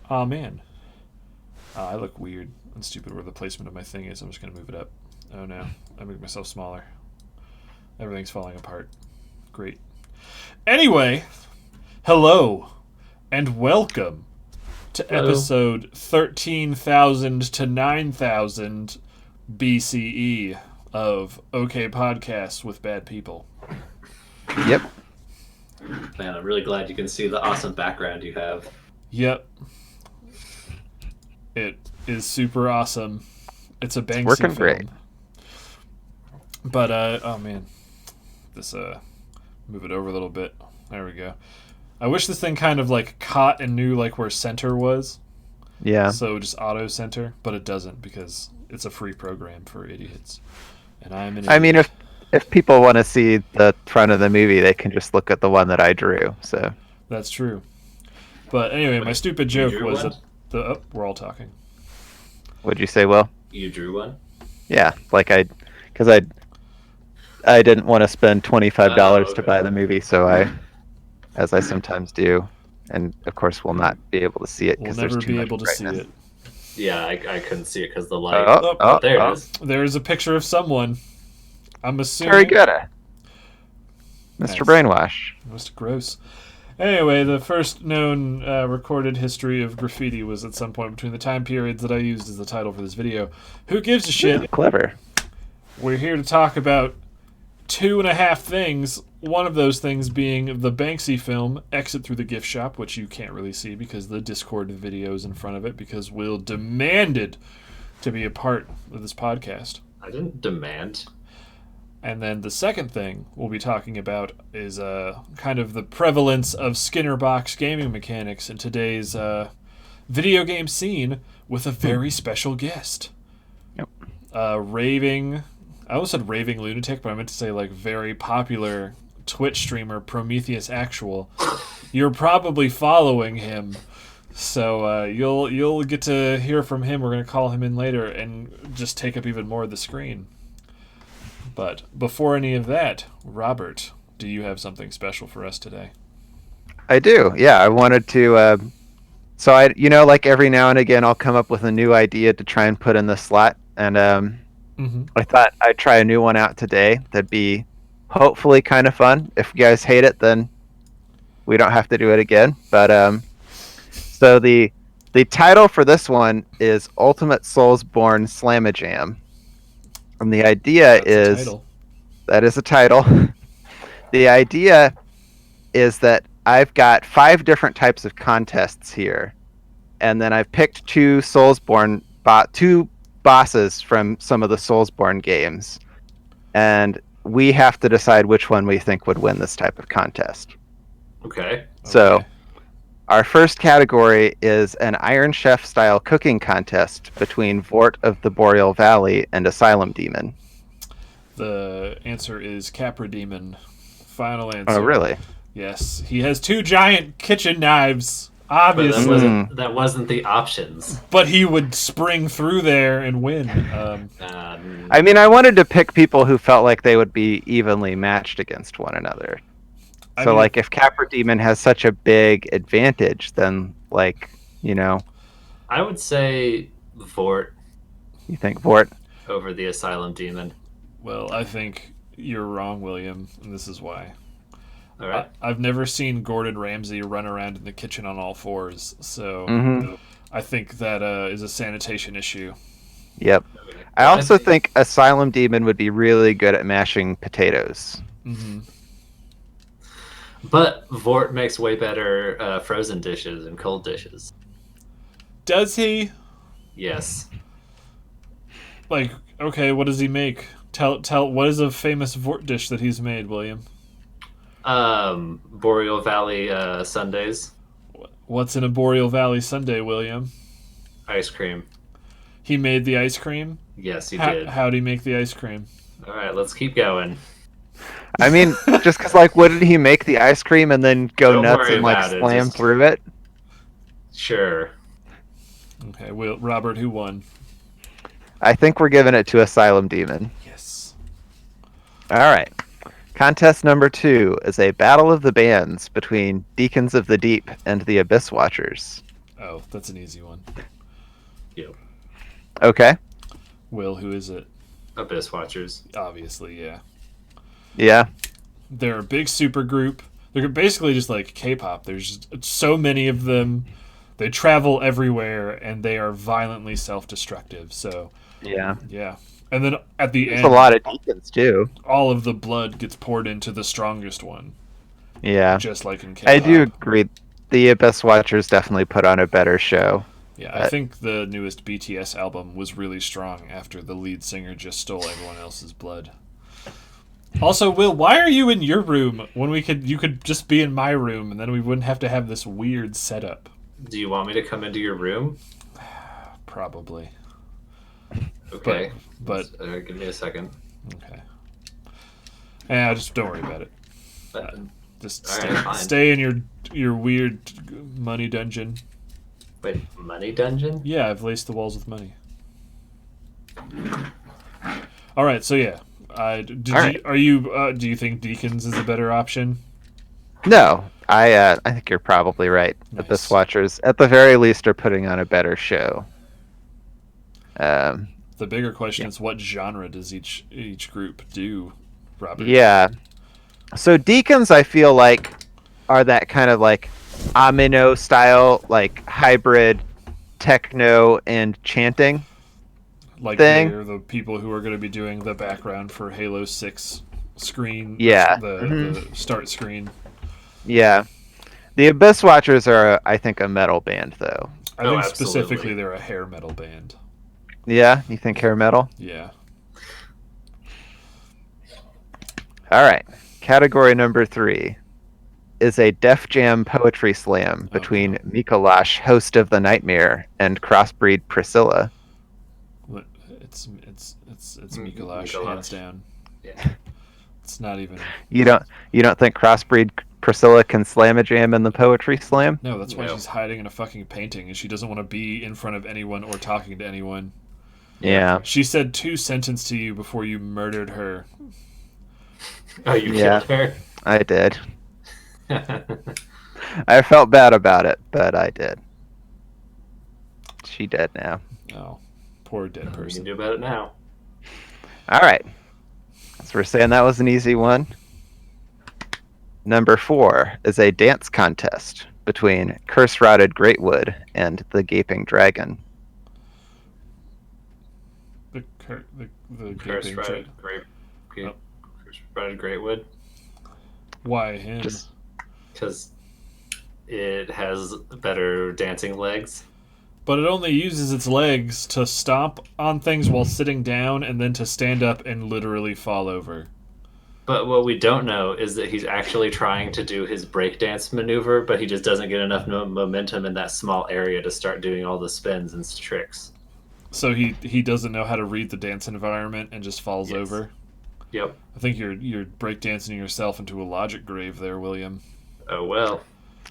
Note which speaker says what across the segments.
Speaker 1: Oh man, I look weird and stupid where the placement of my thing is. I'm just gonna move it up. Oh no, I made myself smaller. Everything's falling apart. Great. Anyway, hello and welcome to episode 13,000 to 9,000 BCE of OK Podcasts with Bad People.
Speaker 2: Yep.
Speaker 3: Man, I'm really glad you can see the awesome background you have.
Speaker 1: Yep. It is super awesome. It's a Banksy
Speaker 2: working
Speaker 1: film.
Speaker 2: great.
Speaker 1: But, oh man. This, move it over a little bit. There we go. I wish this thing kind of, like, caught and knew, like, where center was.
Speaker 2: Yeah.
Speaker 1: So just auto-center, but it doesn't because it's a free program for idiots. And I'm an idiot.
Speaker 2: I mean, if people want to see the front of the movie, they can just look at the one that I drew, so.
Speaker 1: That's true. But anyway, my stupid joke was that we're all talking.
Speaker 2: What'd you say, Will?
Speaker 3: You drew one?
Speaker 2: Yeah, because I didn't want to spend $25 to buy the movie, so as I sometimes do, and of course we'll not be able to see it
Speaker 1: We'll
Speaker 2: because there's
Speaker 1: never
Speaker 2: too
Speaker 1: be
Speaker 2: much
Speaker 1: able to
Speaker 2: brightness.
Speaker 1: see it.
Speaker 3: Yeah, I couldn't see it because of the light. There it is.
Speaker 1: There's a picture of someone. I'm assuming.
Speaker 2: Very good, Mr.
Speaker 1: Nice.
Speaker 2: Brainwash.
Speaker 1: Most gross. Anyway, the first known recorded history of graffiti was at some point between the time periods that I used as the title for this video. Who gives a shit?
Speaker 2: Clever.
Speaker 1: We're here to talk about 2.5 things. One of those things being the Banksy film, Exit Through the Gift Shop, which you can't really see because the Discord video is in front of it because Will demanded to be a part of this podcast.
Speaker 3: I didn't demand.
Speaker 1: And then the second thing we'll be talking about is kind of the prevalence of Skinner box gaming mechanics in today's video game scene with a very special guest.
Speaker 2: Yep.
Speaker 1: I almost said raving lunatic, but I meant to say like very popular Twitch streamer Prometheus Actual. You're probably following him, so you'll get to hear from him. We're going to call him in later and just take up even more of the screen. But before any of that, Robert, do you have something special for us today?
Speaker 2: I do. Yeah, I wanted to. So like every now and again, I'll come up with a new idea to try and put in the slot, and I thought I'd try a new one out today. That'd be hopefully kind of fun. If you guys hate it, then we don't have to do it again. But so the title for this one is Ultimate Soulsborne Slamajam. And the idea is that is a title. The idea is that I've got 5 different types of contests here, and then I've picked 2 bosses from some of the Soulsborne games, and we have to decide which one we think would win this type of contest.
Speaker 3: Okay.
Speaker 2: So our first category is an Iron Chef style cooking contest between Vort of the Boreal Valley and Asylum Demon.
Speaker 1: The answer is Capra Demon. Final answer.
Speaker 2: Oh, really?
Speaker 1: Yes. He has 2 giant kitchen knives, obviously.
Speaker 3: But that wasn't the options.
Speaker 1: But he would spring through there and win.
Speaker 2: I mean, I wanted to pick people who felt like they would be evenly matched against one another. So, like, if Capra Demon has such a big advantage, then, like,
Speaker 3: I would say Vort.
Speaker 2: You think Vort?
Speaker 3: Over the Asylum Demon.
Speaker 1: Well, I think you're wrong, William, and this is why.
Speaker 3: All right.
Speaker 1: I've never seen Gordon Ramsay run around in the kitchen on all 4s, so I think that is a sanitation issue.
Speaker 2: Yep. I also think Asylum Demon would be really good at mashing potatoes.
Speaker 1: Mm-hmm.
Speaker 3: But Vort makes way better frozen dishes and cold dishes.
Speaker 1: Does he?
Speaker 3: Yes.
Speaker 1: Like, okay, what does he make? Tell. What is a famous Vort dish that he's made, William?
Speaker 3: Boreal Valley Sundays,
Speaker 1: What's in a Boreal Valley Sunday, William?
Speaker 3: ice cream.
Speaker 1: He made the ice cream.
Speaker 3: Yes, he did.
Speaker 1: How'd he make the ice cream?
Speaker 3: All right, let's keep going.
Speaker 2: I mean, just because, like, wouldn't he make the ice cream and then go
Speaker 3: Don't
Speaker 2: nuts
Speaker 3: worry
Speaker 2: and, like,
Speaker 3: about it,
Speaker 2: slam
Speaker 3: just-
Speaker 2: through it?
Speaker 3: Sure.
Speaker 1: Okay, Robert, who won?
Speaker 2: I think we're giving it to Asylum Demon.
Speaker 1: Yes.
Speaker 2: All right. Contest number 2 is a battle of the bands between Deacons of the Deep and the Abyss Watchers.
Speaker 1: Oh, that's an easy one.
Speaker 3: Yep.
Speaker 2: Okay.
Speaker 1: Will, who is it?
Speaker 3: Abyss Watchers.
Speaker 1: Obviously, yeah.
Speaker 2: Yeah.
Speaker 1: They're a big super group. They're basically just like K-pop. There's just so many of them. They travel everywhere, and they are violently self-destructive. So,
Speaker 2: Yeah.
Speaker 1: yeah. And then at the
Speaker 2: There's
Speaker 1: end,
Speaker 2: a lot of Deacons, too.
Speaker 1: all of the blood gets poured into the strongest one,
Speaker 2: Yeah.
Speaker 1: just like in K-pop.
Speaker 2: I do agree. The Abyss Watchers definitely put on a better show.
Speaker 1: Yeah, I think the newest BTS album was really strong after the lead singer just stole everyone else's blood. Also, Will, why are you in your room when you could just be in my room and then we wouldn't have to have this weird setup?
Speaker 3: Do you want me to come into your room?
Speaker 1: Probably.
Speaker 3: Okay.
Speaker 1: But
Speaker 3: give me a second.
Speaker 1: okay. Yeah, just don't worry about it. Just
Speaker 3: All right, fine.
Speaker 1: stay in your weird money dungeon.
Speaker 3: Wait, money dungeon?
Speaker 1: Yeah, I've laced the walls with money. All right, so yeah. Do you think Deacons is a better option?
Speaker 2: No, I think you're probably right.
Speaker 1: Nice.
Speaker 2: Abyss Watchers, at the very least, are putting on a better show.
Speaker 1: The bigger question is, what genre does each group do, Robert?
Speaker 2: Yeah. So Deacons, I feel like, are that kind of like Amino style, like hybrid techno and chanting.
Speaker 1: Like
Speaker 2: thing.
Speaker 1: they're the people who are going to be doing the background for Halo 6 screen.
Speaker 2: Yeah.
Speaker 1: The start screen.
Speaker 2: Yeah. The Abyss Watchers are, I think, a metal band, though.
Speaker 1: I think
Speaker 3: absolutely.
Speaker 1: specifically they're a hair metal band.
Speaker 2: Yeah? You think hair metal?
Speaker 1: Yeah.
Speaker 2: All right. Category number 3 is a Def Jam poetry slam between Mikolash, host of The Nightmare, and crossbreed Priscilla.
Speaker 1: It's Mikolash, hands down.
Speaker 3: Yeah.
Speaker 1: It's not even.
Speaker 2: You don't think crossbreed Priscilla can slam a jam in the poetry slam?
Speaker 1: No, that's why
Speaker 3: No.
Speaker 1: she's hiding in a fucking painting, and she doesn't want to be in front of anyone or talking to anyone.
Speaker 2: Yeah.
Speaker 1: She said 2 sentences to you before you murdered her.
Speaker 3: Oh, you
Speaker 2: Yeah.
Speaker 3: killed her?
Speaker 2: I did. I felt bad about it, but I did. She dead now.
Speaker 1: Oh, poor dead
Speaker 3: What can you
Speaker 1: person.
Speaker 3: do about it now?
Speaker 2: All right. So we're saying that was an easy one. Number 4 is a dance contest between Curse Rotted Greatwood and the Gaping Dragon.
Speaker 1: The
Speaker 3: Curse
Speaker 1: gaping
Speaker 3: Rotted
Speaker 1: Oh.
Speaker 3: Curse Rotted Greatwood?
Speaker 1: Why him?
Speaker 2: Just-
Speaker 3: Because it has better dancing legs.
Speaker 1: But it only uses its legs to stomp on things while sitting down and then to stand up and literally fall over.
Speaker 3: But what we don't know is that he's actually trying to do his breakdance maneuver, but he just doesn't get enough momentum in that small area to start doing all the spins and tricks.
Speaker 1: So he doesn't know how to read the dance environment and just falls
Speaker 3: Yes.
Speaker 1: over.
Speaker 3: Yep.
Speaker 1: I think you're breakdancing yourself into a logic grave there, William.
Speaker 3: Oh well.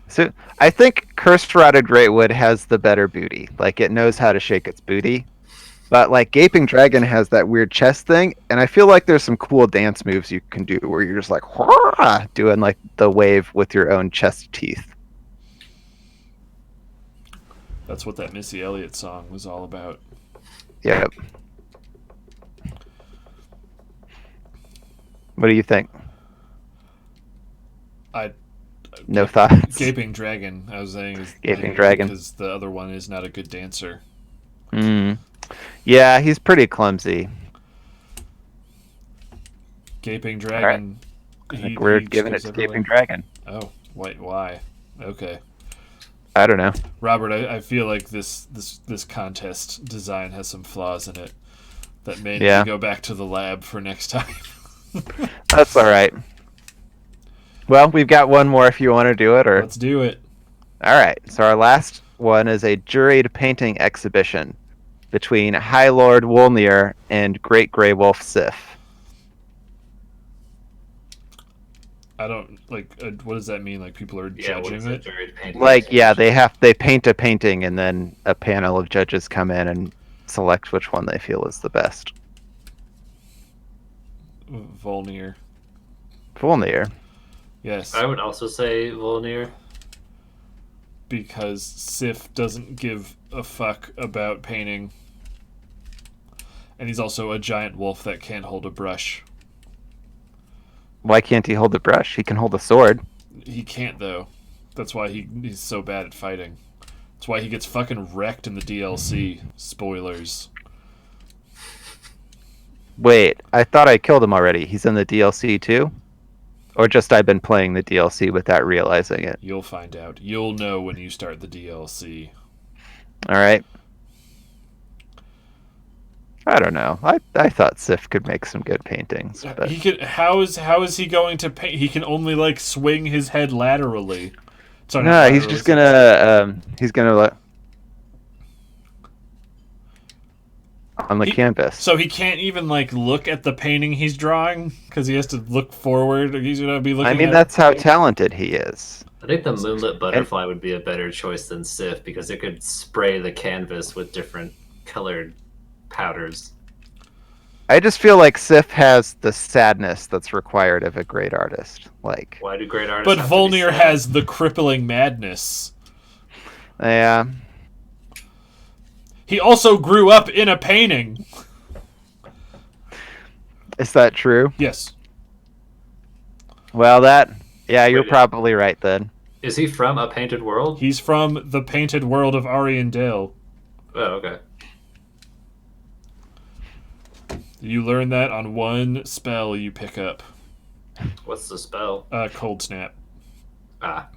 Speaker 2: So I think Cursed Rotted Greatwood has the better booty. Like, it knows how to shake its booty. But like Gaping Dragon has that weird chest thing, and I feel like there's some cool dance moves you can do where you're just like "Hurrah!" doing like the wave with your own chest teeth.
Speaker 1: That's what that Missy Elliott song was all about.
Speaker 2: Yep. What do you think? No thoughts.
Speaker 1: Gaping Dragon, I was saying, is
Speaker 2: Gaping Dragon.
Speaker 1: because the other one is not a good dancer.
Speaker 2: Yeah, he's pretty clumsy.
Speaker 1: Gaping Dragon.
Speaker 2: I think we're giving it
Speaker 1: goes
Speaker 2: to
Speaker 1: everywhere.
Speaker 2: Gaping Dragon.
Speaker 1: Oh, wait, why? Okay,
Speaker 2: I don't know.
Speaker 1: Robert, I feel like this contest design has some flaws in it. That may need to go back to the lab for next time.
Speaker 2: That's all right. Well, we've got one more if you want to do it, or
Speaker 1: let's do it.
Speaker 2: All right. So our last one is a juried painting exhibition between High Lord Wolnir and Great Grey Wolf Sif.
Speaker 1: I don't what does that mean? Like people are judging it?
Speaker 2: They paint a painting and then a panel of judges come in and select which one they feel is the best.
Speaker 1: Wolnir. Yes.
Speaker 3: I would also say Wolnir.
Speaker 1: Because Sif doesn't give a fuck about painting. And he's also a giant wolf that can't hold a brush.
Speaker 2: Why can't he hold the brush? He can hold a sword.
Speaker 1: He can't, though. That's why he's so bad at fighting. That's why he gets fucking wrecked in the DLC. Spoilers.
Speaker 2: Wait, I thought I killed him already. He's in the DLC too? Or just I've been playing the DLC without realizing it?
Speaker 1: You'll find out. You'll know when you start the DLC.
Speaker 2: All right. I don't know. I thought Sif could make some good paintings. But...
Speaker 1: He could. How is he going to paint? He can only swing his head laterally. Sorry,
Speaker 2: no, laterally. He's just gonna on the canvas.
Speaker 1: So he can't even look at the painting he's drawing because he has to look forward. He's gonna be looking.
Speaker 2: I mean, that's how talented he is.
Speaker 3: I think the Moonlit Butterfly would be a better choice than Sif because it could spray the canvas with different colored powders.
Speaker 2: I just feel like Sif has the sadness that's required of a great artist.
Speaker 3: Why do great artists?
Speaker 1: But Wolnir has the crippling madness.
Speaker 2: Yeah.
Speaker 1: He also grew up in a painting.
Speaker 2: Is that true?
Speaker 1: Yes.
Speaker 2: Well, you're probably right then.
Speaker 3: Is he from A Painted World?
Speaker 1: He's from the Painted World of Ariandale.
Speaker 3: Oh, okay.
Speaker 1: You learn that on one spell you pick up.
Speaker 3: What's the spell?
Speaker 1: Cold Snap.
Speaker 3: Ah.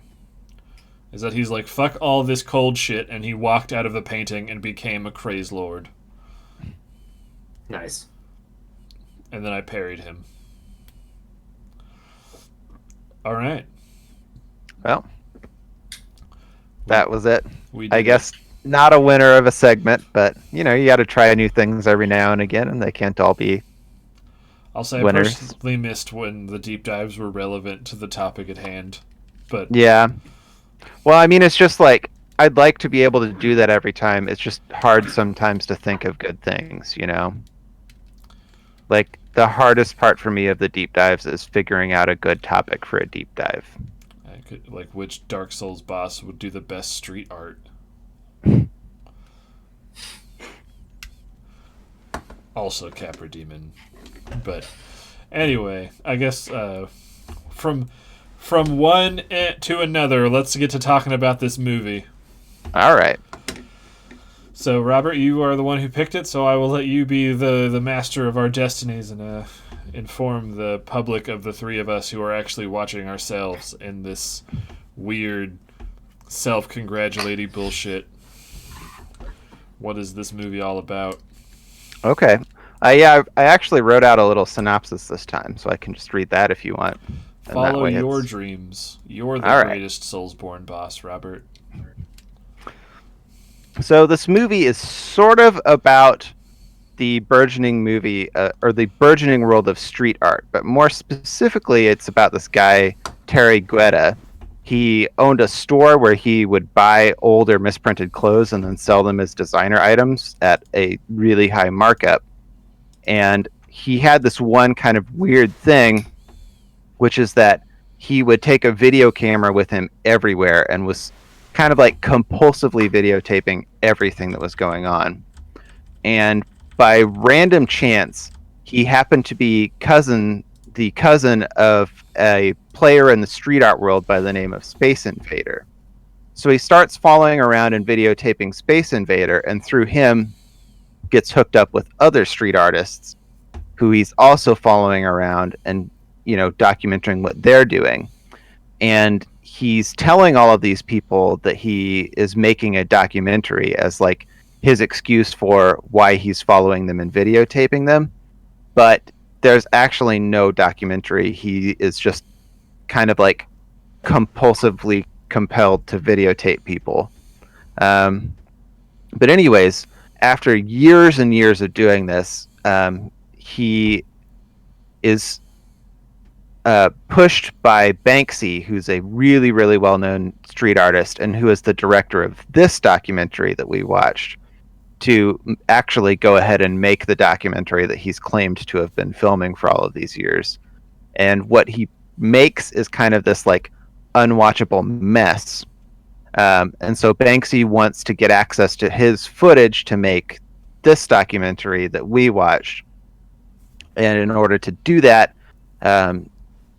Speaker 1: Is that he's like, fuck all this cold shit, and he walked out of the painting and became a craze lord.
Speaker 3: Nice.
Speaker 1: And then I parried him. Alright.
Speaker 2: Well, that was it.
Speaker 1: I
Speaker 2: guess not a winner of a segment, but, you gotta try new things every now and again, and they can't all be
Speaker 1: I'll say
Speaker 2: winners.
Speaker 1: I personally missed when the deep dives were relevant to the topic at hand. But
Speaker 2: yeah. Well, I mean, it's just I'd like to be able to do that every time. It's just hard sometimes to think of good things, the hardest part for me of the deep dives is figuring out a good topic for a deep dive.
Speaker 1: I could, which Dark Souls boss would do the best street art? Also Capra Demon. But anyway, I guess from one to another, let's get to talking about this movie.
Speaker 2: All right.
Speaker 1: So, Robert, you are the one who picked it, so I will let you be the master of our destinies and inform the public of the three of us who are actually watching ourselves in this weird, self-congratulating bullshit. What is this movie all about?
Speaker 2: Okay. I actually wrote out a little synopsis this time, so I can just read that if you want.
Speaker 1: Follow your dreams. You're the greatest Soulsborne boss, Robert.
Speaker 2: So this movie is sort of about the burgeoning or the burgeoning world of street art, but more specifically, it's about this guy, Terry Guetta. He owned a store where he would buy old or misprinted clothes and then sell them as designer items at a really high markup. And he had this one kind of weird thing, which is that he would take a video camera with him everywhere and was kind of compulsively videotaping everything that was going on. And by random chance, he happened to be the cousin of a player in the street art world by the name of Space Invader. So he starts following around and videotaping Space Invader, and through him gets hooked up with other street artists who he's also following around and, documenting what they're doing. And he's telling all of these people that he is making a documentary as his excuse for why he's following them and videotaping them. But there's actually no documentary. He is just kind of like compulsively compelled to videotape people. But anyways, after years and years of doing this, he is pushed by Banksy, who's a really, really well-known street artist and who is the director of this documentary that we watched, to actually go ahead and make the documentary that he's claimed to have been filming for all of these years. And what he makes is kind of this like unwatchable mess. And so Banksy wants to get access to his footage to make this documentary that we watched. And in order to do that,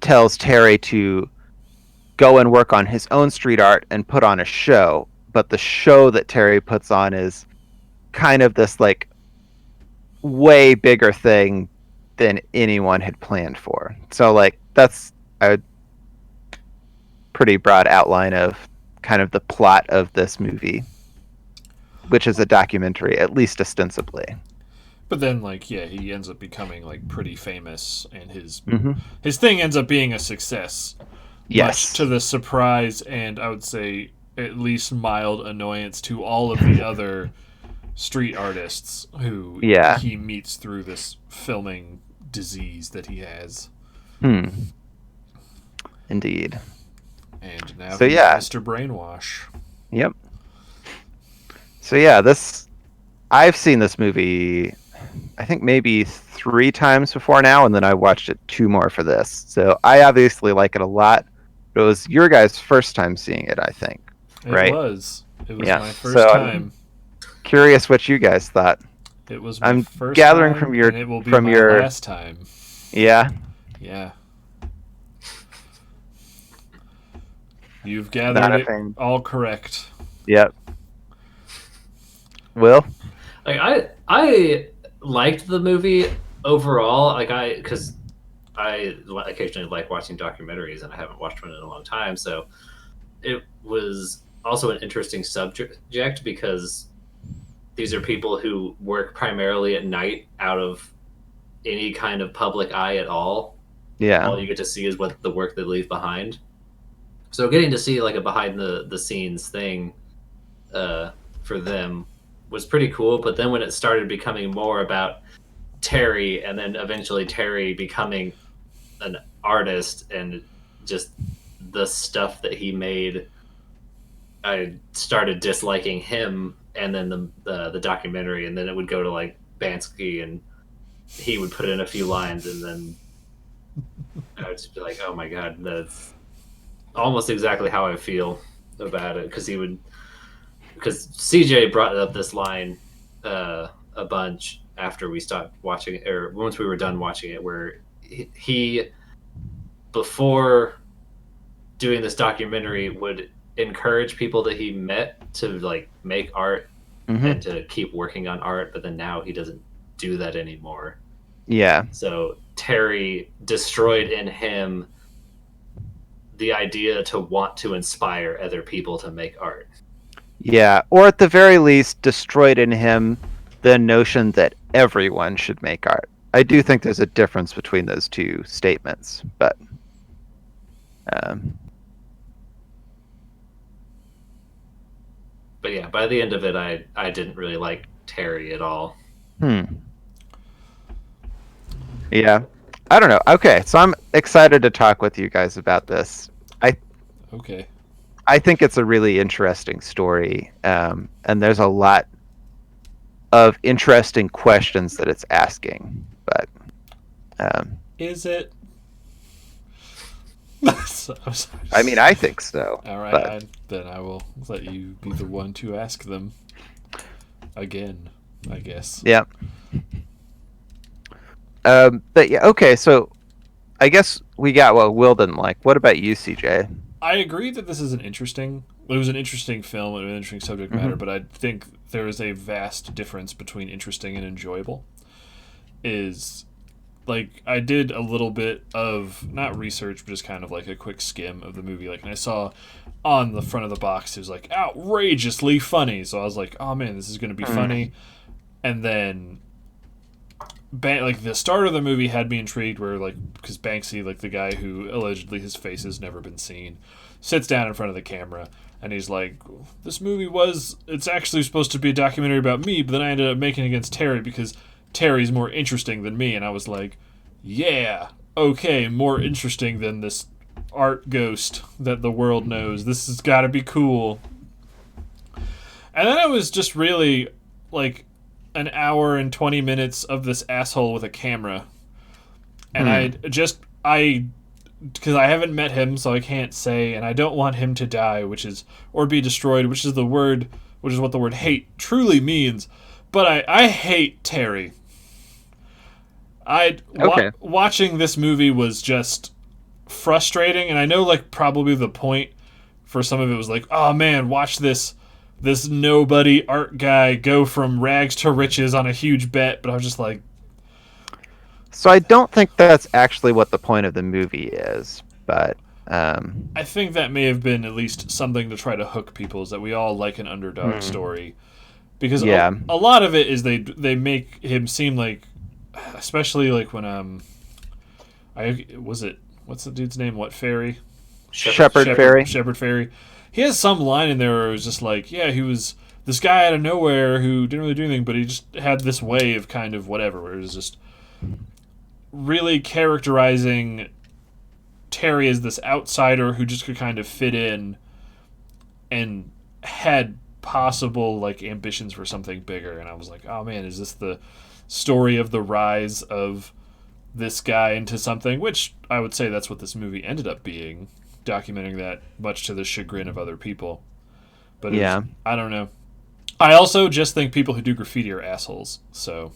Speaker 2: tells Terry to go and work on his own street art and put on a show. But the show that Terry puts on is kind of this like way bigger thing than anyone had planned for. So like that's a pretty broad outline of kind of the plot of this movie, which is a documentary, at least ostensibly.
Speaker 1: But then, like, yeah, he ends up becoming like pretty famous, and his
Speaker 2: Mm-hmm.
Speaker 1: his thing ends up being a success.
Speaker 2: Yes.
Speaker 1: Much to the surprise and I would say at least mild annoyance to all of the other street artists who
Speaker 2: Yeah.
Speaker 1: he meets through this filming disease that he has.
Speaker 2: Indeed.
Speaker 1: And now
Speaker 2: So,
Speaker 1: he's
Speaker 2: yeah.
Speaker 1: Mr. Brainwash.
Speaker 2: Yep. So yeah, I've seen this movie I think maybe 3 times before now, and then I watched it 2 more for this. So I obviously like it a lot. It was your guys' first time seeing it, I think. Right?
Speaker 1: It was
Speaker 2: Yeah.
Speaker 1: my first
Speaker 2: So
Speaker 1: time.
Speaker 2: Curious what you guys thought.
Speaker 1: It was my
Speaker 2: I'm
Speaker 1: first
Speaker 2: gathering
Speaker 1: time,
Speaker 2: from your-
Speaker 1: and it will be
Speaker 2: from
Speaker 1: my
Speaker 2: your-
Speaker 1: last time.
Speaker 2: Yeah.
Speaker 1: Yeah. You've
Speaker 2: Not
Speaker 1: gathered
Speaker 2: a
Speaker 1: it
Speaker 2: fan.
Speaker 1: all correct.
Speaker 2: Yep. Will?
Speaker 3: Like I liked the movie overall. Because I occasionally like watching documentaries, and I haven't watched one in a long time. So it was also an interesting subject because these are people who work primarily at night out of any kind of public eye at all.
Speaker 2: Yeah.
Speaker 3: All you get to see is what the work they leave behind. So getting to see like a behind the scenes thing for them was pretty cool. But then when it started becoming more about Terry, and then eventually Terry becoming an artist and just the stuff that he made, I started disliking him. And then the documentary, and then it would go to like Bansky, and he would put in a few lines, and then I would just be like, "Oh my god, that's almost exactly how I feel about it." Because CJ brought up this line a bunch after we stopped watching it, or once we were done watching it, where he before doing this documentary would encourage people that he met to like make art and to keep working on art, but then now he doesn't do that anymore.
Speaker 2: Yeah.
Speaker 3: So Terry destroyed in him the idea to want to inspire other people to make art.
Speaker 2: Yeah, or at the very least, destroyed in him the notion that everyone should make art. I do think there's a difference between those two statements, but
Speaker 3: But yeah, by the end of it, I didn't really like Terry at all.
Speaker 2: Yeah, I don't know. Okay, so I'm excited to talk with you guys about this.
Speaker 1: Okay.
Speaker 2: I think it's a really interesting story, and there's a lot of interesting questions that it's asking. But
Speaker 1: Is it? I'm sorry.
Speaker 2: I mean, I think so.
Speaker 1: All right,
Speaker 2: but-
Speaker 1: then I will let you be the one to ask them again, I guess.
Speaker 2: Yeah. But yeah, okay. So I guess we got what Will didn't like. What about you, CJ?
Speaker 1: I agree that this is it was an interesting film and an interesting subject matter, but I think there is a vast difference between interesting and enjoyable. Is like I did a little bit of not research, but just kind of like a quick skim of the movie. Like, and I saw on the front of the box it was like outrageously funny. So I was like, oh man, this is gonna be funny. And then, like the start of the movie had me intrigued, where like because Banksy, like the guy who allegedly his face has never been seen, sits down in front of the camera. And he's like, this movie it's actually supposed to be a documentary about me, but then I ended up making it against Terry because Terry's more interesting than me. And I was like, yeah, okay, more interesting than this art ghost that the world knows. This has got to be cool. And then it was just really like an hour and 20 minutes of this asshole with a camera. And because I haven't met him, so I can't say, and I don't want him to die, or be destroyed, which is what the word hate truly means. But I hate Terry. Watching this movie was just frustrating, and I know like probably the point for some of it was like, oh man, watch this nobody art guy go from rags to riches on a huge bet, but I was just like,
Speaker 2: so I don't think that's actually what the point of the movie is, but
Speaker 1: I think that may have been at least something to try to hook people, is that we all like an underdog story, because a lot of it is they make him seem like, especially like when what's the dude's name? What Ferry?
Speaker 2: Shepard Ferry.
Speaker 1: Shepard Ferry. He has some line in there where it was just like, yeah, he was this guy out of nowhere who didn't really do anything, but he just had this way of kind of whatever, where it was just really characterizing Terry as this outsider who just could kind of fit in and had possible like ambitions for something bigger. And I was like, oh man, is this the story of the rise of this guy into something? Which I would say that's what this movie ended up being, documenting that, much to the chagrin of other people. But I don't know. I also just think people who do graffiti are assholes. So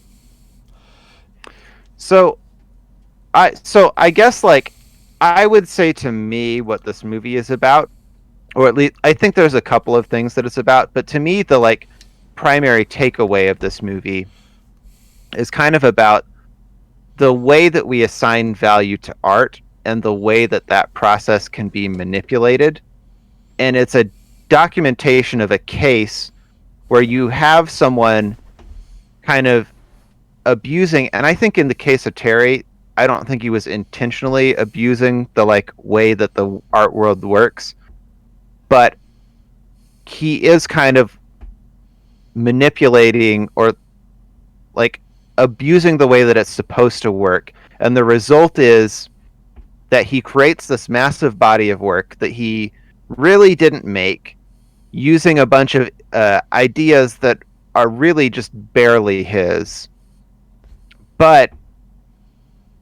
Speaker 2: I guess like I would say to me what this movie is about, or at least I think there's a couple of things that it's about, but to me the like primary takeaway of this movie is kind of about the way that we assign value to art and the way that that process can be manipulated. And it's a documentation of a case where you have someone kind of abusing, and I think in the case of Terry, I don't think he was intentionally abusing the like way that the art world works, but he is kind of manipulating or like abusing the way that it's supposed to work. And the result is that he creates this massive body of work that he really didn't make, using a bunch of ideas that are really just barely his. But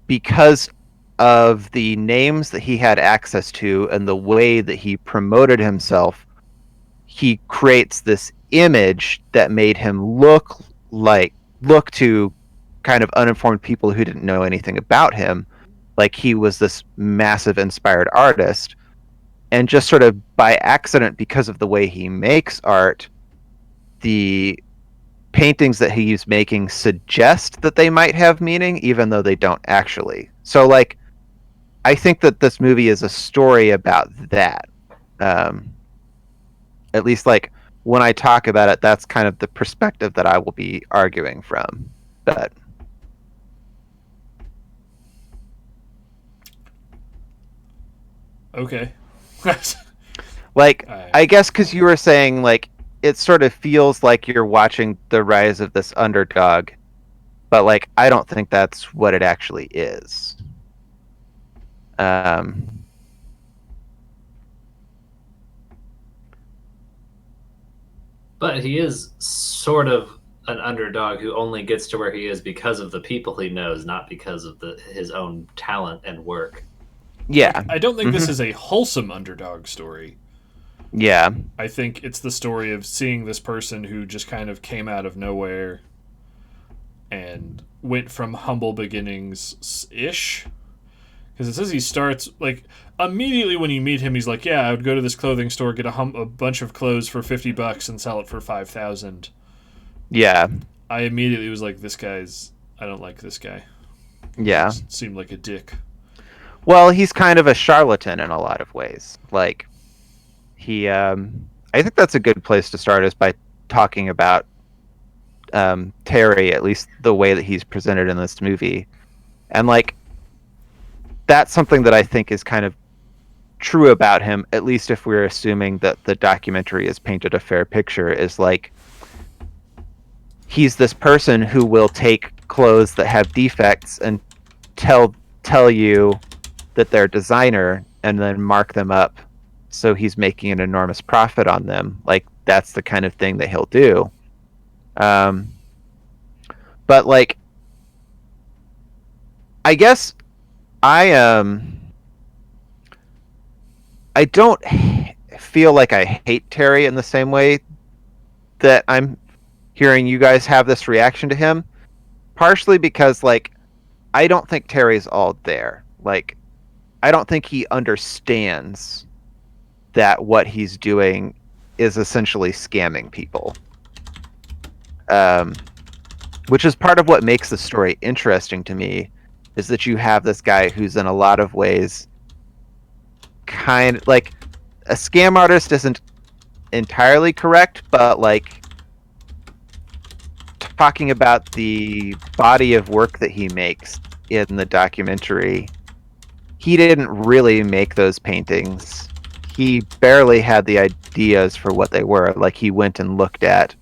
Speaker 2: because of the names that he had access to and the way that he promoted himself, he creates this image that made him look to kind of uninformed people who didn't know anything about him like he was this massive inspired artist. And just sort of by accident, because of the way he makes art, the paintings that he's making suggest that they might have meaning, even though they don't actually. So, like, I think that this movie is a story about that. At least, like, when I talk about it, that's kind of the perspective that I will be arguing from. But
Speaker 1: okay.
Speaker 2: like, I guess because you were saying, like, it sort of feels like you're watching the rise of this underdog, but, like, I don't think that's what it actually is.
Speaker 3: But he is sort of an underdog who only gets to where he is because of the people he knows, not because of his own talent and work.
Speaker 2: Yeah.
Speaker 1: I don't think this is a wholesome underdog story.
Speaker 2: Yeah.
Speaker 1: I think it's the story of seeing this person who just kind of came out of nowhere and went from humble beginnings-ish. Because it says he starts, like, immediately when you meet him, he's like, yeah, I would go to this clothing store, get a bunch of clothes for $50 and sell it for $5,000.
Speaker 2: Yeah.
Speaker 1: I immediately was like, I don't like this guy.
Speaker 2: Yeah.
Speaker 1: Just seemed like a dick.
Speaker 2: Well, he's kind of a charlatan in a lot of ways. Like he, I think that's a good place to start is by talking about Terry, at least the way that he's presented in this movie, and like that's something that I think is kind of true about him. At least if we're assuming that the documentary has painted a fair picture, is like he's this person who will take clothes that have defects and tell you that they're designer and then mark them up so he's making an enormous profit on them. Like that's the kind of thing that he'll do. But like I guess I don't feel like I hate Terry in the same way that I'm hearing you guys have this reaction to him. Partially because like I don't think Terry's all there. Like I don't think he understands that what he's doing is essentially scamming people. Which is part of what makes the story interesting to me, is that you have this guy who's in a lot of ways kind of like a scam artist isn't entirely correct, but like talking about the body of work that he makes in the documentary, he didn't really make those paintings. He barely had the ideas for what they were. Like he went and looked at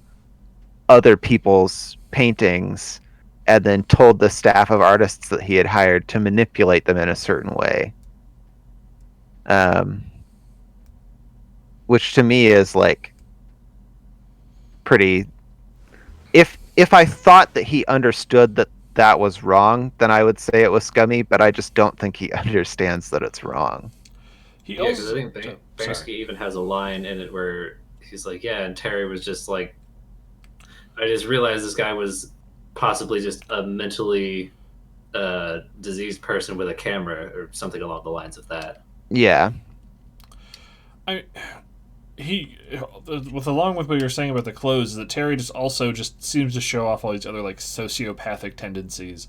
Speaker 2: other people's paintings and then told the staff of artists that he had hired to manipulate them in a certain way. Which to me is like pretty. If I thought that he understood that that was wrong, then I would say it was scummy. But I just don't think he understands that it's wrong.
Speaker 3: Yeah, because I think Banksy even has a line in it where he's like, "Yeah," and Terry was just like, "I just realized this guy was possibly just a mentally diseased person with a camera," or something along the lines of that.
Speaker 2: Yeah.
Speaker 1: Along with what you're saying about the clothes, is that Terry just seems to show off all these other like sociopathic tendencies.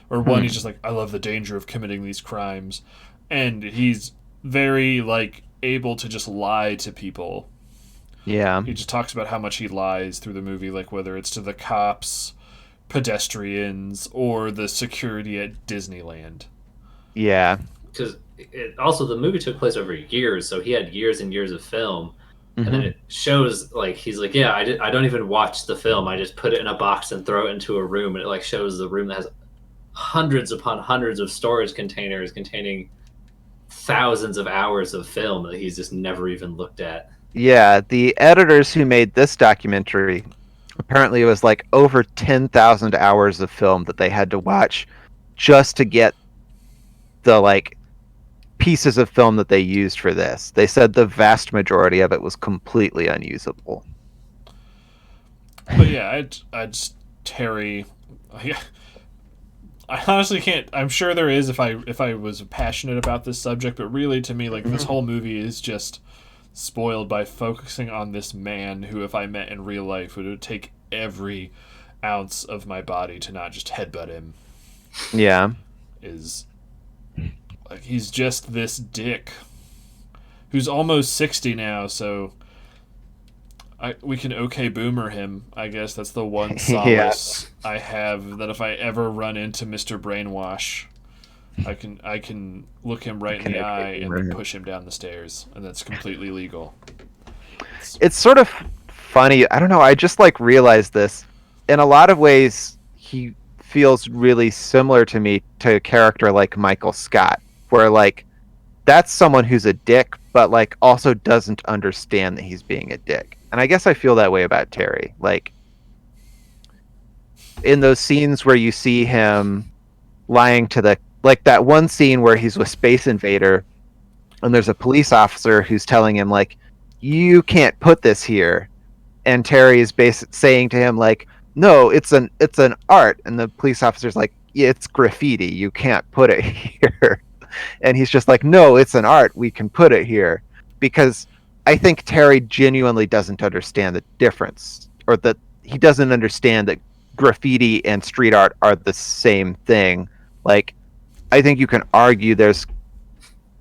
Speaker 1: Or one, he's just like, I love the danger of committing these crimes, and he's very like able to just lie to people.
Speaker 2: Yeah.
Speaker 1: He just talks about how much he lies through the movie, like whether it's to the cops, pedestrians, or the security at Disneyland.
Speaker 2: Yeah.
Speaker 3: Because also the movie took place over years, so he had years and years of film. And then it shows like he's like, yeah, I don't even watch the film. I just put it in a box and throw it into a room, and it like shows the room that has hundreds upon hundreds of storage containers containing thousands of hours of film that he's just never even looked at.
Speaker 2: Yeah, the editors who made this documentary, apparently it was like over 10,000 hours of film that they had to watch just to get the like pieces of film that they used for this. They said the vast majority of it was completely unusable.
Speaker 1: But yeah, Terry. Yeah, I honestly can't. I'm sure there is if I was passionate about this subject, but really to me, like this whole movie is just spoiled by focusing on this man who, if I met in real life, it would take every ounce of my body to not just headbutt him.
Speaker 2: Yeah.
Speaker 1: Is like he's just this dick who's almost 60 now, so we can okay boomer him. I guess that's the one solace I have, that if I ever run into Mr. Brainwash, I can look him right in the eye and then push him down the stairs, and that's completely legal.
Speaker 2: It's sort of funny. I don't know. I just like realized this. In a lot of ways, he feels really similar to me to a character like Michael Scott, where like that's someone who's a dick, but like also doesn't understand that he's being a dick. And I guess I feel that way about Terry. Like in those scenes where you see him lying to the, like that one scene where he's with Space Invader and there's a police officer who's telling him like, you can't put this here. And Terry is saying to him like, no, it's an art. And the police officer's like, yeah, it's graffiti. You can't put it here. And he's just like, no, it's an art. We can put it here. Because I think Terry genuinely doesn't understand the difference, or that he doesn't understand that graffiti and street art are the same thing, like, I think you can argue there's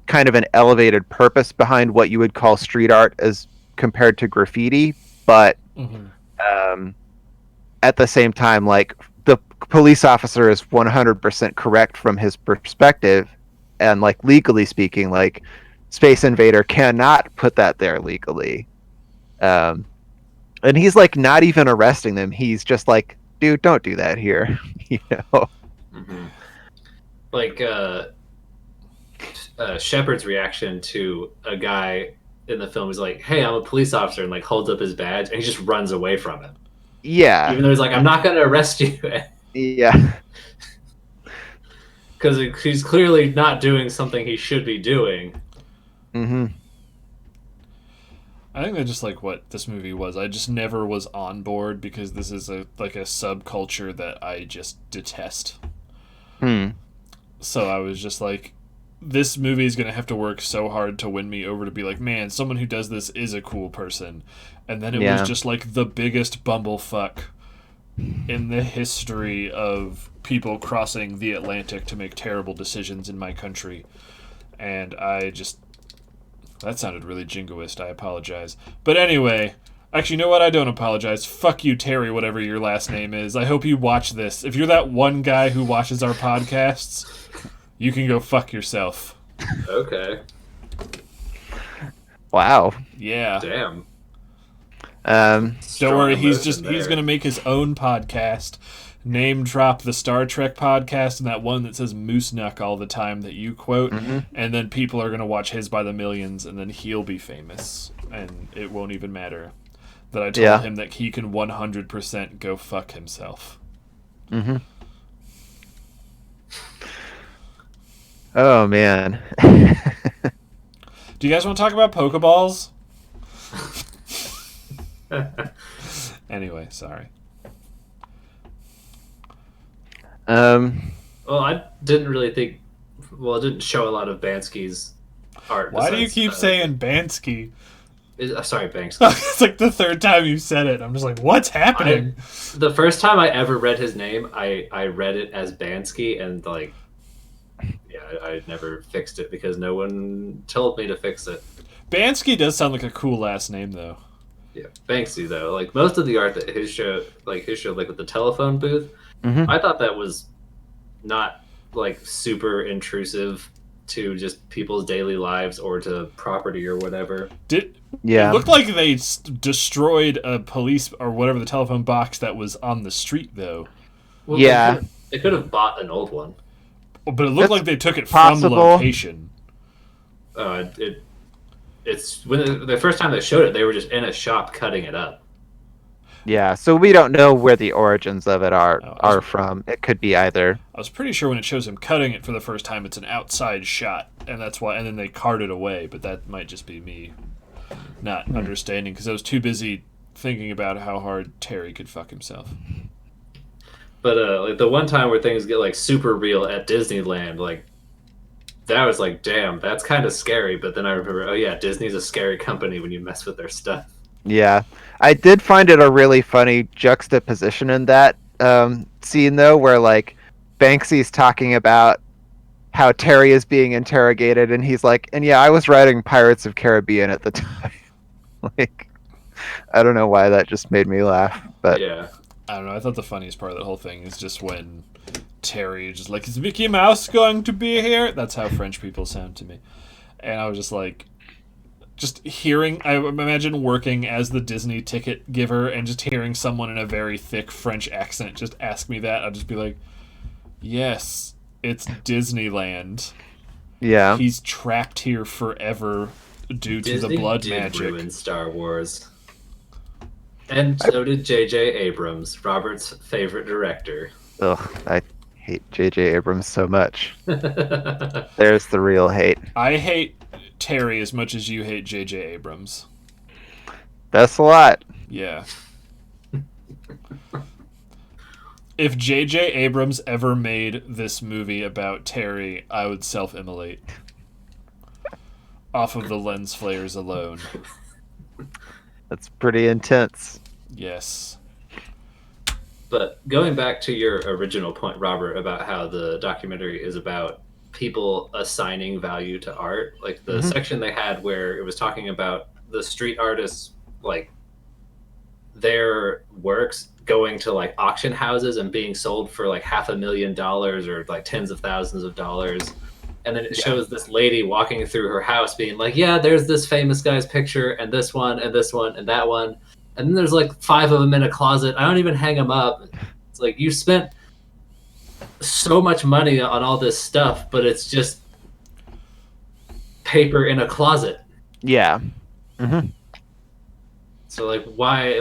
Speaker 2: kind of an elevated purpose behind what you would call street art as compared to graffiti, but um, at the same time, like, the police officer is 100% correct from his perspective, and like legally speaking, like Space Invader cannot put that there legally. Um, and he's like not even arresting them. He's just like, dude, don't do that here. you know?
Speaker 3: Mm-hmm. Like Shepard's reaction to a guy in the film is like, "Hey, I'm a police officer," and like holds up his badge, and he just runs away from him.
Speaker 2: Yeah.
Speaker 3: Even though he's like, "I'm not going to arrest you,"
Speaker 2: Yeah.
Speaker 3: because he's clearly not doing something he should be doing.
Speaker 2: Mm-hmm.
Speaker 1: I think that's just like what this movie was. I just never was on board because this is a subculture that I just detest. So I was just like, this movie is going to have to work so hard to win me over to be like, man, someone who does this is a cool person. And then it was just like the biggest bumblefuck in the history of people crossing the Atlantic to make terrible decisions in my country. And I just... That sounded really jingoist. I apologize. But anyway, actually, you know what? I don't apologize. Fuck you, Terry, whatever your last name is. I hope you watch this. If you're that one guy who watches our podcasts, you can go fuck yourself.
Speaker 3: Okay.
Speaker 2: Wow.
Speaker 1: Yeah.
Speaker 3: Damn.
Speaker 1: Don't worry, he's gonna make his own podcast, name drop the Star Trek podcast and that one that says Moose Knuck all the time that you quote, and then people are gonna watch his by the millions, and then he'll be famous, and it won't even matter that I told him that he can 100% go fuck himself.
Speaker 2: Mm-hmm. Oh man.
Speaker 1: Do you guys want to talk about Pokeballs? Anyway, sorry.
Speaker 3: Well, I didn't really think. Well, it didn't show a lot of Bansky's art.
Speaker 1: Why do you keep saying Bansky?
Speaker 3: Sorry, Banksy.
Speaker 1: It's like the third time you said it. I'm just like, what's happening?
Speaker 3: The first time I ever read his name, I read it as Bansky, and like, yeah, I never fixed it because no one told me to fix it.
Speaker 1: Bansky does sound like a cool last name, though.
Speaker 3: Yeah, Banksy though. Like most of the art that his show, like with the telephone booth, I thought that was not like super intrusive to just people's daily lives or to property or whatever.
Speaker 1: It looked like they destroyed a police or whatever the telephone box that was on the street, though.
Speaker 3: Well,
Speaker 2: yeah,
Speaker 3: they could have bought an old one,
Speaker 1: but it looked like they took it from the location.
Speaker 3: It's when the first time they showed it, they were just in a shop cutting it up.
Speaker 2: Yeah, so we don't know where the origins of it are from. It could be either.
Speaker 1: I was pretty sure when it shows him cutting it for the first time, it's an outside shot, and that's why. And then they cart it away, but that might just be me not understanding because I was too busy thinking about how hard Terry could fuck himself.
Speaker 3: But like the one time where things get like super real at Disneyland, like that was like, damn, that's kind of scary. But then I remember, oh yeah, Disney's a scary company when you mess with their stuff.
Speaker 2: Yeah, I did find it a really funny juxtaposition in that scene, though, where like Banksy's talking about how Terry is being interrogated, and he's like, "And yeah, I was writing Pirates of Caribbean at the time." Like, I don't know why that just made me laugh, but
Speaker 3: yeah,
Speaker 1: I don't know. I thought the funniest part of the whole thing is just when Terry is just like, "Is Mickey Mouse going to be here?" That's how French people sound to me, and I was just like. Just hearing, I imagine working as the Disney ticket giver and just hearing someone in a very thick French accent just ask me that, I'd just be like, yes, it's Disneyland.
Speaker 2: Yeah.
Speaker 1: He's trapped here forever due to the blood magic.
Speaker 3: Ruin Star Wars. And so did J.J. Abrams, Robert's favorite director.
Speaker 2: Ugh, I hate J.J. Abrams so much. There's the real hate.
Speaker 1: I hate Terry as much as you hate J.J. Abrams.
Speaker 2: That's a lot.
Speaker 1: Yeah. If J.J. Abrams ever made this movie about Terry, I would self-immolate. Off of the lens flares alone.
Speaker 2: That's pretty intense.
Speaker 1: Yes.
Speaker 3: But going back to your original point, Robert, about how the documentary is about people assigning value to art, like the section they had where it was talking about the street artists, like their works going to like auction houses and being sold for like $500,000 or like tens of thousands of dollars. And then it shows this lady walking through her house being like, yeah, there's this famous guy's picture and this one and this one and that one. And then there's like 5 of them in a closet. I don't even hang them up. It's like you spent so much money on all this stuff, but it's just paper in a closet.
Speaker 2: Yeah.
Speaker 3: So like why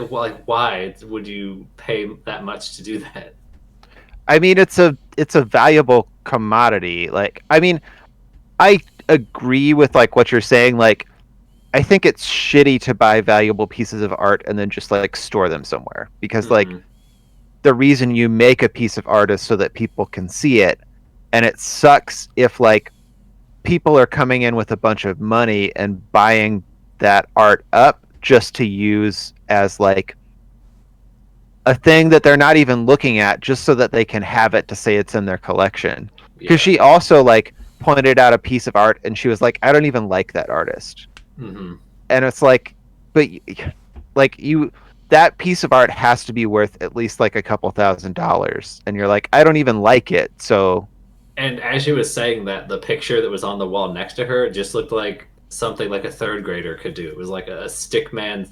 Speaker 3: would you pay that much to do that?
Speaker 2: I mean, it's a valuable commodity. Like, I mean, I agree with like what you're saying. Like, I think it's shitty to buy valuable pieces of art and then just like store them somewhere, because like the reason you make a piece of art is so that people can see it, and it sucks if like people are coming in with a bunch of money and buying that art up just to use as like a thing that they're not even looking at, just so that they can have it to say it's in their collection. Because she also like pointed out a piece of art and she was like, I don't even like that artist. And it's like, but like that piece of art has to be worth at least like a couple $1,000s, and you're like, I don't even like it. So,
Speaker 3: and as she was saying that, the picture that was on the wall next to her just looked like something like a 3rd grader could do. It was like a stick-armed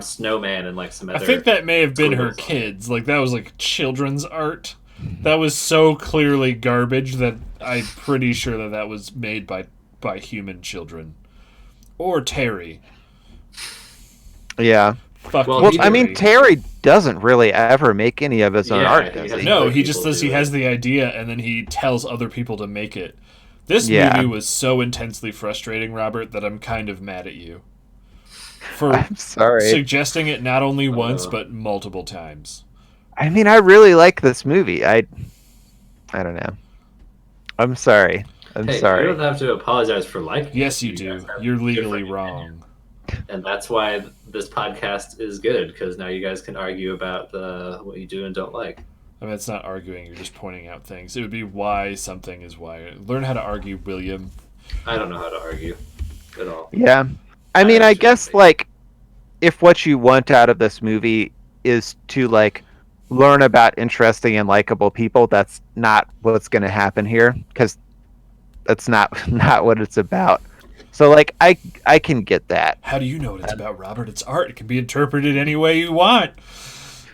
Speaker 3: snowman, and like some other.
Speaker 1: I think that may have been her kids. Like that was like children's art. That was so clearly garbage that I'm pretty sure that was made by human children, or Terry.
Speaker 2: Yeah.
Speaker 1: Fuck.
Speaker 2: Well, I mean, Terry doesn't really ever make any of his own art, does he?
Speaker 1: No, he just says he has the idea and then he tells other people to make it. This movie was so intensely frustrating, Robert, that I'm kind of mad at you for
Speaker 2: I'm sorry.
Speaker 1: suggesting it not only once but multiple times.
Speaker 2: I mean, I really like this movie. I don't know. I'm sorry. I'm sorry.
Speaker 3: You don't have to apologize for liking.
Speaker 1: Yes, you do. You're legally wrong.
Speaker 3: And that's why this podcast is good, because now you guys can argue about what you do and don't like.
Speaker 1: I mean, it's not arguing. You're just pointing out things. It would be why something is why. Learn how to argue, William.
Speaker 3: I don't know how to argue at all.
Speaker 2: Yeah. I mean, I guess, like, if what you want out of this movie is to, like, learn about interesting and likable people, that's not what's going to happen here, because that's not what it's about. So, like, I can get that.
Speaker 1: How do you know what it's about, Robert? It's art. It can be interpreted any way you want.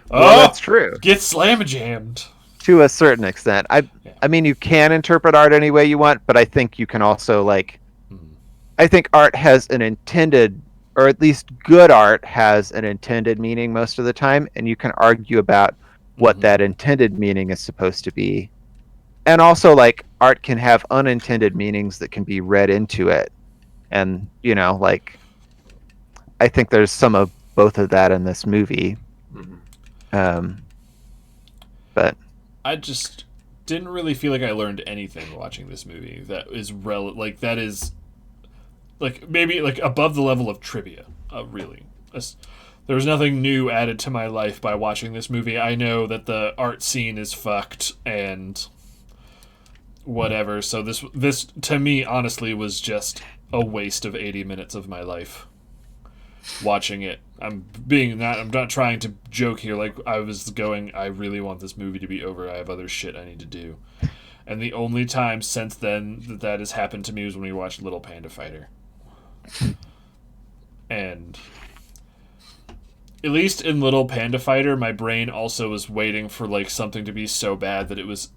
Speaker 2: Well, that's true.
Speaker 1: Get slam-jammed.
Speaker 2: To a certain extent. I mean, you can interpret art any way you want, but I think you can also, like... I think art has an intended, or at least good art has an intended meaning most of the time, and you can argue about what that intended meaning is supposed to be. And also, like, art can have unintended meanings that can be read into it. And, you know, like, I think there's some of both of that in this movie. But
Speaker 1: I just didn't really feel like I learned anything watching this movie that is that is like maybe like above the level of trivia. Really, there was nothing new added to my life by watching this movie. I know that the art scene is fucked and whatever. So this to me honestly was just a waste of 80 minutes of my life watching it. I'm not trying to joke here. Like, I was going, I really want this movie to be over. I have other shit I need to do. And the only time since then that has happened to me was when we watched Little Panda Fighter. And at least in Little Panda Fighter, my brain also was waiting for like something to be so bad that it was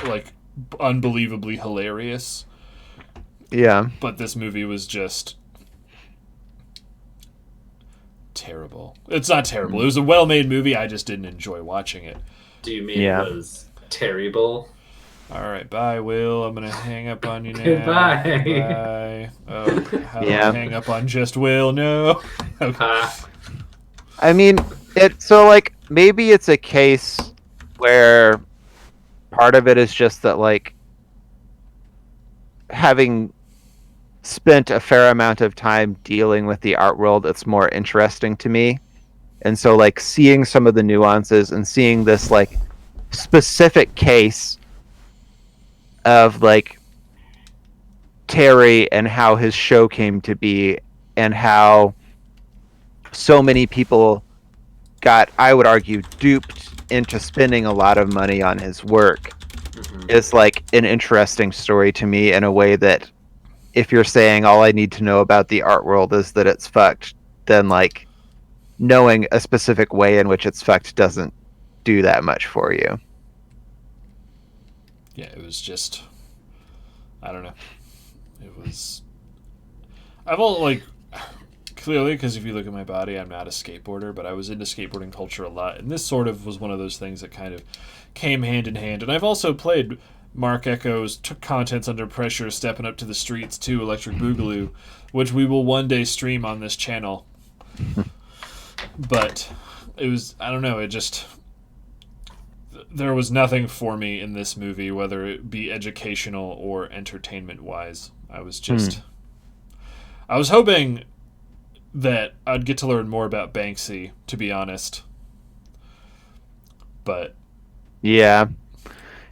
Speaker 1: like unbelievably hilarious.
Speaker 2: Yeah.
Speaker 1: But this movie was just terrible. It's not terrible. It was a well-made movie. I just didn't enjoy watching it.
Speaker 3: Do you mean it was terrible?
Speaker 1: All right, bye, Will. I'm gonna hang up on you now.
Speaker 3: Goodbye.
Speaker 1: Bye. Oh, how do I hang up on just Will? No. Okay.
Speaker 2: I mean, so like maybe it's a case where part of it is just that, like, having spent a fair amount of time dealing with the art world, it's more interesting to me. And so like seeing some of the nuances and seeing this like specific case of like Terry and how his show came to be and how so many people got, I would argue, duped into spending a lot of money on his work is like an interesting story to me in a way that if you're saying all I need to know about the art world is that it's fucked, then like knowing a specific way in which it's fucked doesn't do that much for you.
Speaker 1: Yeah, it was just, I don't know. It was, I've all like, clearly, because if you look at my body, I'm not a skateboarder, but I was into skateboarding culture a lot, and this sort of was one of those things that kind of came hand in hand. And I've also played Mark Echo's Contents Under Pressure, Stepping Up to the Streets 2, Electric Boogaloo, which we will one day stream on this channel. But it was, I don't know, it just, there was nothing for me in this movie, whether it be educational or entertainment-wise. I was just, I was hoping that I'd get to learn more about Banksy, to be honest. But
Speaker 2: yeah,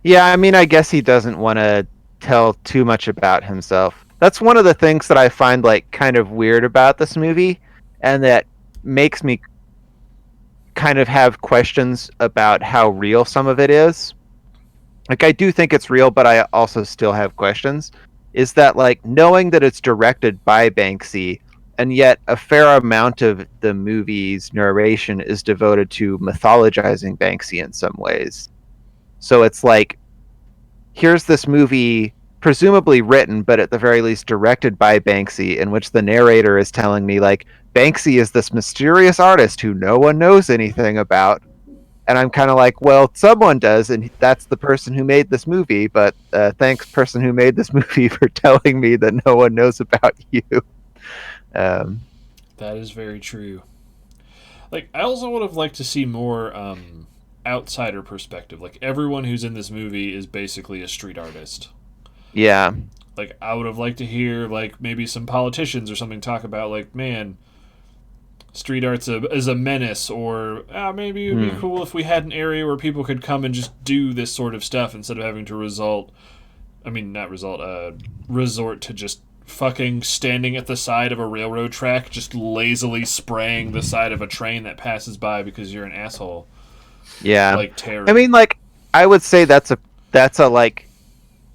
Speaker 2: I mean, I guess he doesn't want to tell too much about himself. That's one of the things that I find like kind of weird about this movie, and that makes me kind of have questions about how real some of it is. Like, I do think it's real, but I also still have questions. Is that like knowing that it's directed by Banksy, and yet a fair amount of the movie's narration is devoted to mythologizing Banksy in some ways. So it's like, here's this movie presumably written, but at the very least directed by Banksy, in which the narrator is telling me like Banksy is this mysterious artist who no one knows anything about. And I'm kind of like, well, someone does, and that's the person who made this movie, but thanks, person who made this movie, for telling me that no one knows about you.
Speaker 1: That is very true. Like, I also would have liked to see more outsider perspective. Like, everyone who's in this movie is basically a street artist.
Speaker 2: Yeah.
Speaker 1: Like, I would have liked to hear, like, maybe some politicians or something talk about, like, man, street art's is a menace, or maybe it would be cool if we had an area where people could come and just do this sort of stuff instead of having to resort to just fucking standing at the side of a railroad track, just lazily spraying the side of a train that passes by because you're an asshole.
Speaker 2: Yeah.
Speaker 1: Like Terry.
Speaker 2: I mean, like, I would say that's a like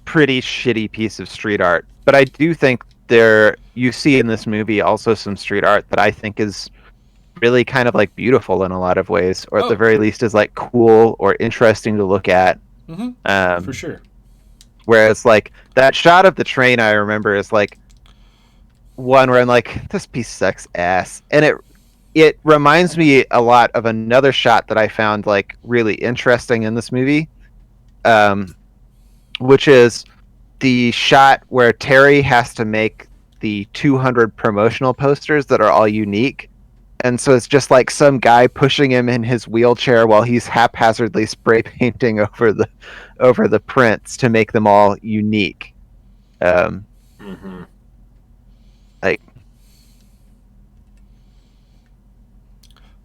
Speaker 2: pretty shitty piece of street art, but I do think you see in this movie also some street art that I think is really kind of like beautiful in a lot of ways, or at the very least is like cool or interesting to look at.
Speaker 1: For sure.
Speaker 2: Whereas like that shot of the train, I remember, is like one where I'm like, this piece sucks ass, and it reminds me a lot of another shot that I found like really interesting in this movie, which is the shot where Terry has to make the 200 promotional posters that are all unique. And so it's just like some guy pushing him in his wheelchair while he's haphazardly spray painting over the prints to make them all unique. Like,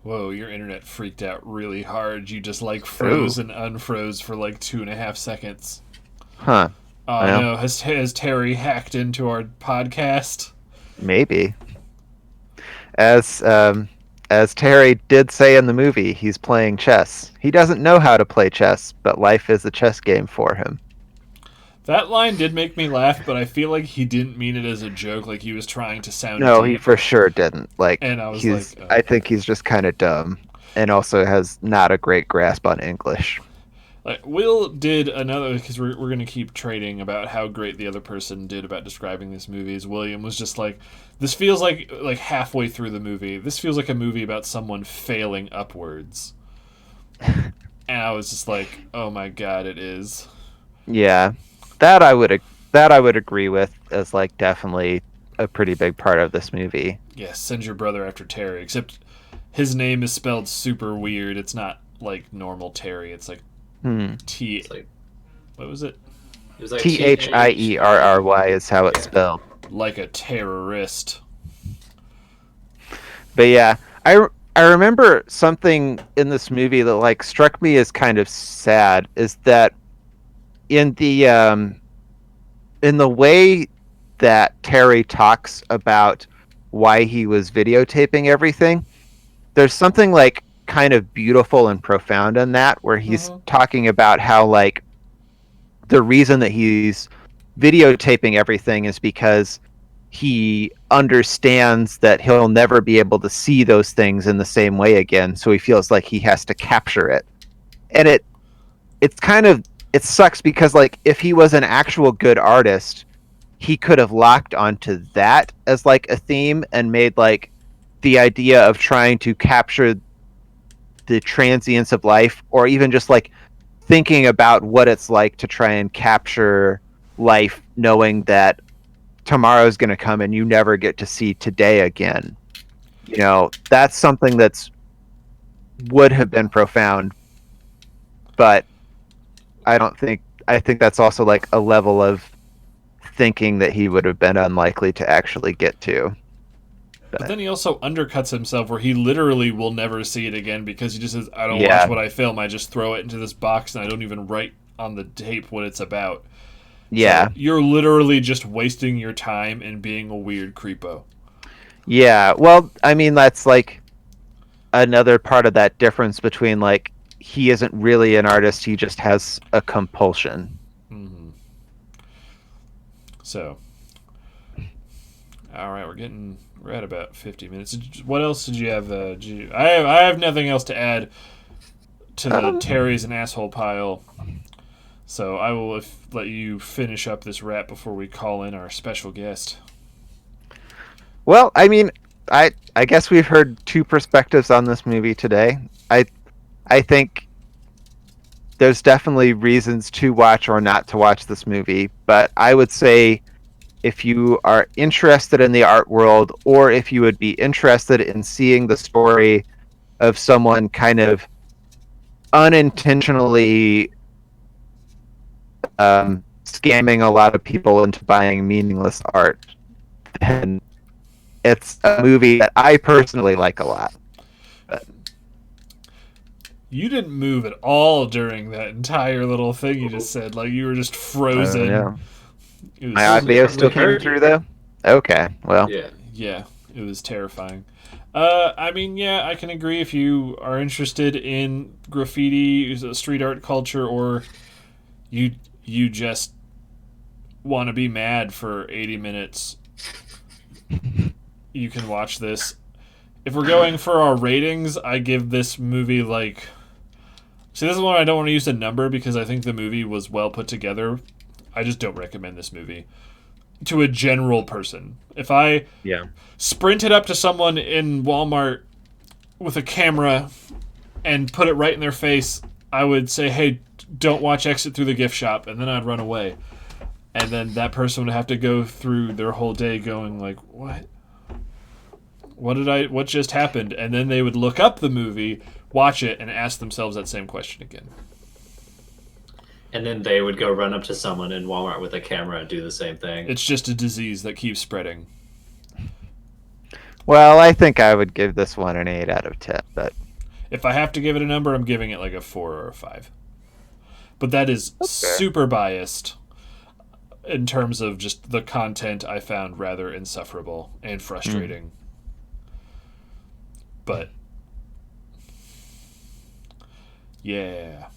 Speaker 1: whoa, your internet freaked out really hard. You just like froze and unfroze for like 2.5 seconds.
Speaker 2: Huh.
Speaker 1: Oh no, has Terry hacked into our podcast?
Speaker 2: Maybe. As Terry did say in the movie, he's playing chess. He doesn't know how to play chess, but life is a chess game for him.
Speaker 1: That line did make me laugh, but I feel like he didn't mean it as a joke. Like he was trying to sound.
Speaker 2: No,
Speaker 1: deep.
Speaker 2: He for sure didn't. Like,
Speaker 1: and I was like,
Speaker 2: I think he's just kind of dumb, and also has not a great grasp on English.
Speaker 1: Like Will did another, because we're going to keep trading about how great the other person did about describing this movie. As William was just like, this feels like halfway through the movie, this feels like a movie about someone failing upwards. And I was just like, oh my god, it is.
Speaker 2: Yeah, that I would agree with as like definitely a pretty big part of this movie.
Speaker 1: Yeah, send your brother after Terry, except his name is spelled super weird. It's not like normal Terry. It's like what was it?
Speaker 3: It was like
Speaker 2: Thierry is how it's spelled.
Speaker 1: Like a terrorist.
Speaker 2: But yeah, I remember something in this movie that like struck me as kind of sad is that in the way that Terry talks about why he was videotaping everything, there's something like kind of beautiful and profound in that where he's talking about how like the reason that he's videotaping everything is because he understands that he'll never be able to see those things in the same way again, so he feels like he has to capture it. And it's kind of, it sucks because like if he was an actual good artist, he could have locked onto that as like a theme and made like the idea of trying to capture the transience of life, or even just like thinking about what it's like to try and capture life knowing that tomorrow's going to come and you never get to see today again. You know, that's something that's would have been profound, but I think that's also like a level of thinking that he would have been unlikely to actually get to.
Speaker 1: But then he also undercuts himself where he literally will never see it again because he just says, I don't
Speaker 2: Yeah.
Speaker 1: watch what I film. I just throw it into this box and I don't even write on the tape what it's about.
Speaker 2: Yeah.
Speaker 1: So you're literally just wasting your time and being a weird creepo.
Speaker 2: Yeah. Well, I mean, that's like another part of that difference between like he isn't really an artist, he just has a compulsion.
Speaker 1: Mm-hmm. So, all right, we're at about 50 minutes. What else did you have? I have nothing else to add to the Terry's an asshole pile. So I will let you finish up this wrap before we call in our special guest.
Speaker 2: Well, I mean, I guess we've heard two perspectives on this movie today. I think there's definitely reasons to watch or not to watch this movie, but I would say if you are interested in the art world, or if you would be interested in seeing the story of someone kind of unintentionally scamming a lot of people into buying meaningless art, then it's a movie that I personally like a lot. But
Speaker 1: you didn't move at all during that entire little thing you just said. Like you were just frozen.
Speaker 2: My audio still came through though? Okay, well.
Speaker 1: Yeah, it was terrifying. I mean, yeah, I can agree if you are interested in graffiti, street art culture, or you just want to be mad for 80 minutes, you can watch this. If we're going for our ratings, I give this movie like... See, this is one I don't want to use a number because I think the movie was well put together. I just don't recommend this movie to a general person. If I sprinted up to someone in Walmart with a camera and put it right in their face, I would say, hey, don't watch Exit Through the Gift Shop, and then I'd run away. And then that person would have to go through their whole day going like, what? What just happened? And then they would look up the movie, watch it, and ask themselves that same question again.
Speaker 3: And then they would go run up to someone in Walmart with a camera and do the same thing.
Speaker 1: It's just a disease that keeps spreading.
Speaker 2: Well, I think I would give this one an 8 out of 10, but
Speaker 1: if I have to give it a number, I'm giving it like a 4 or a 5. But that is super biased in terms of just the content I found rather insufferable and frustrating. But yeah.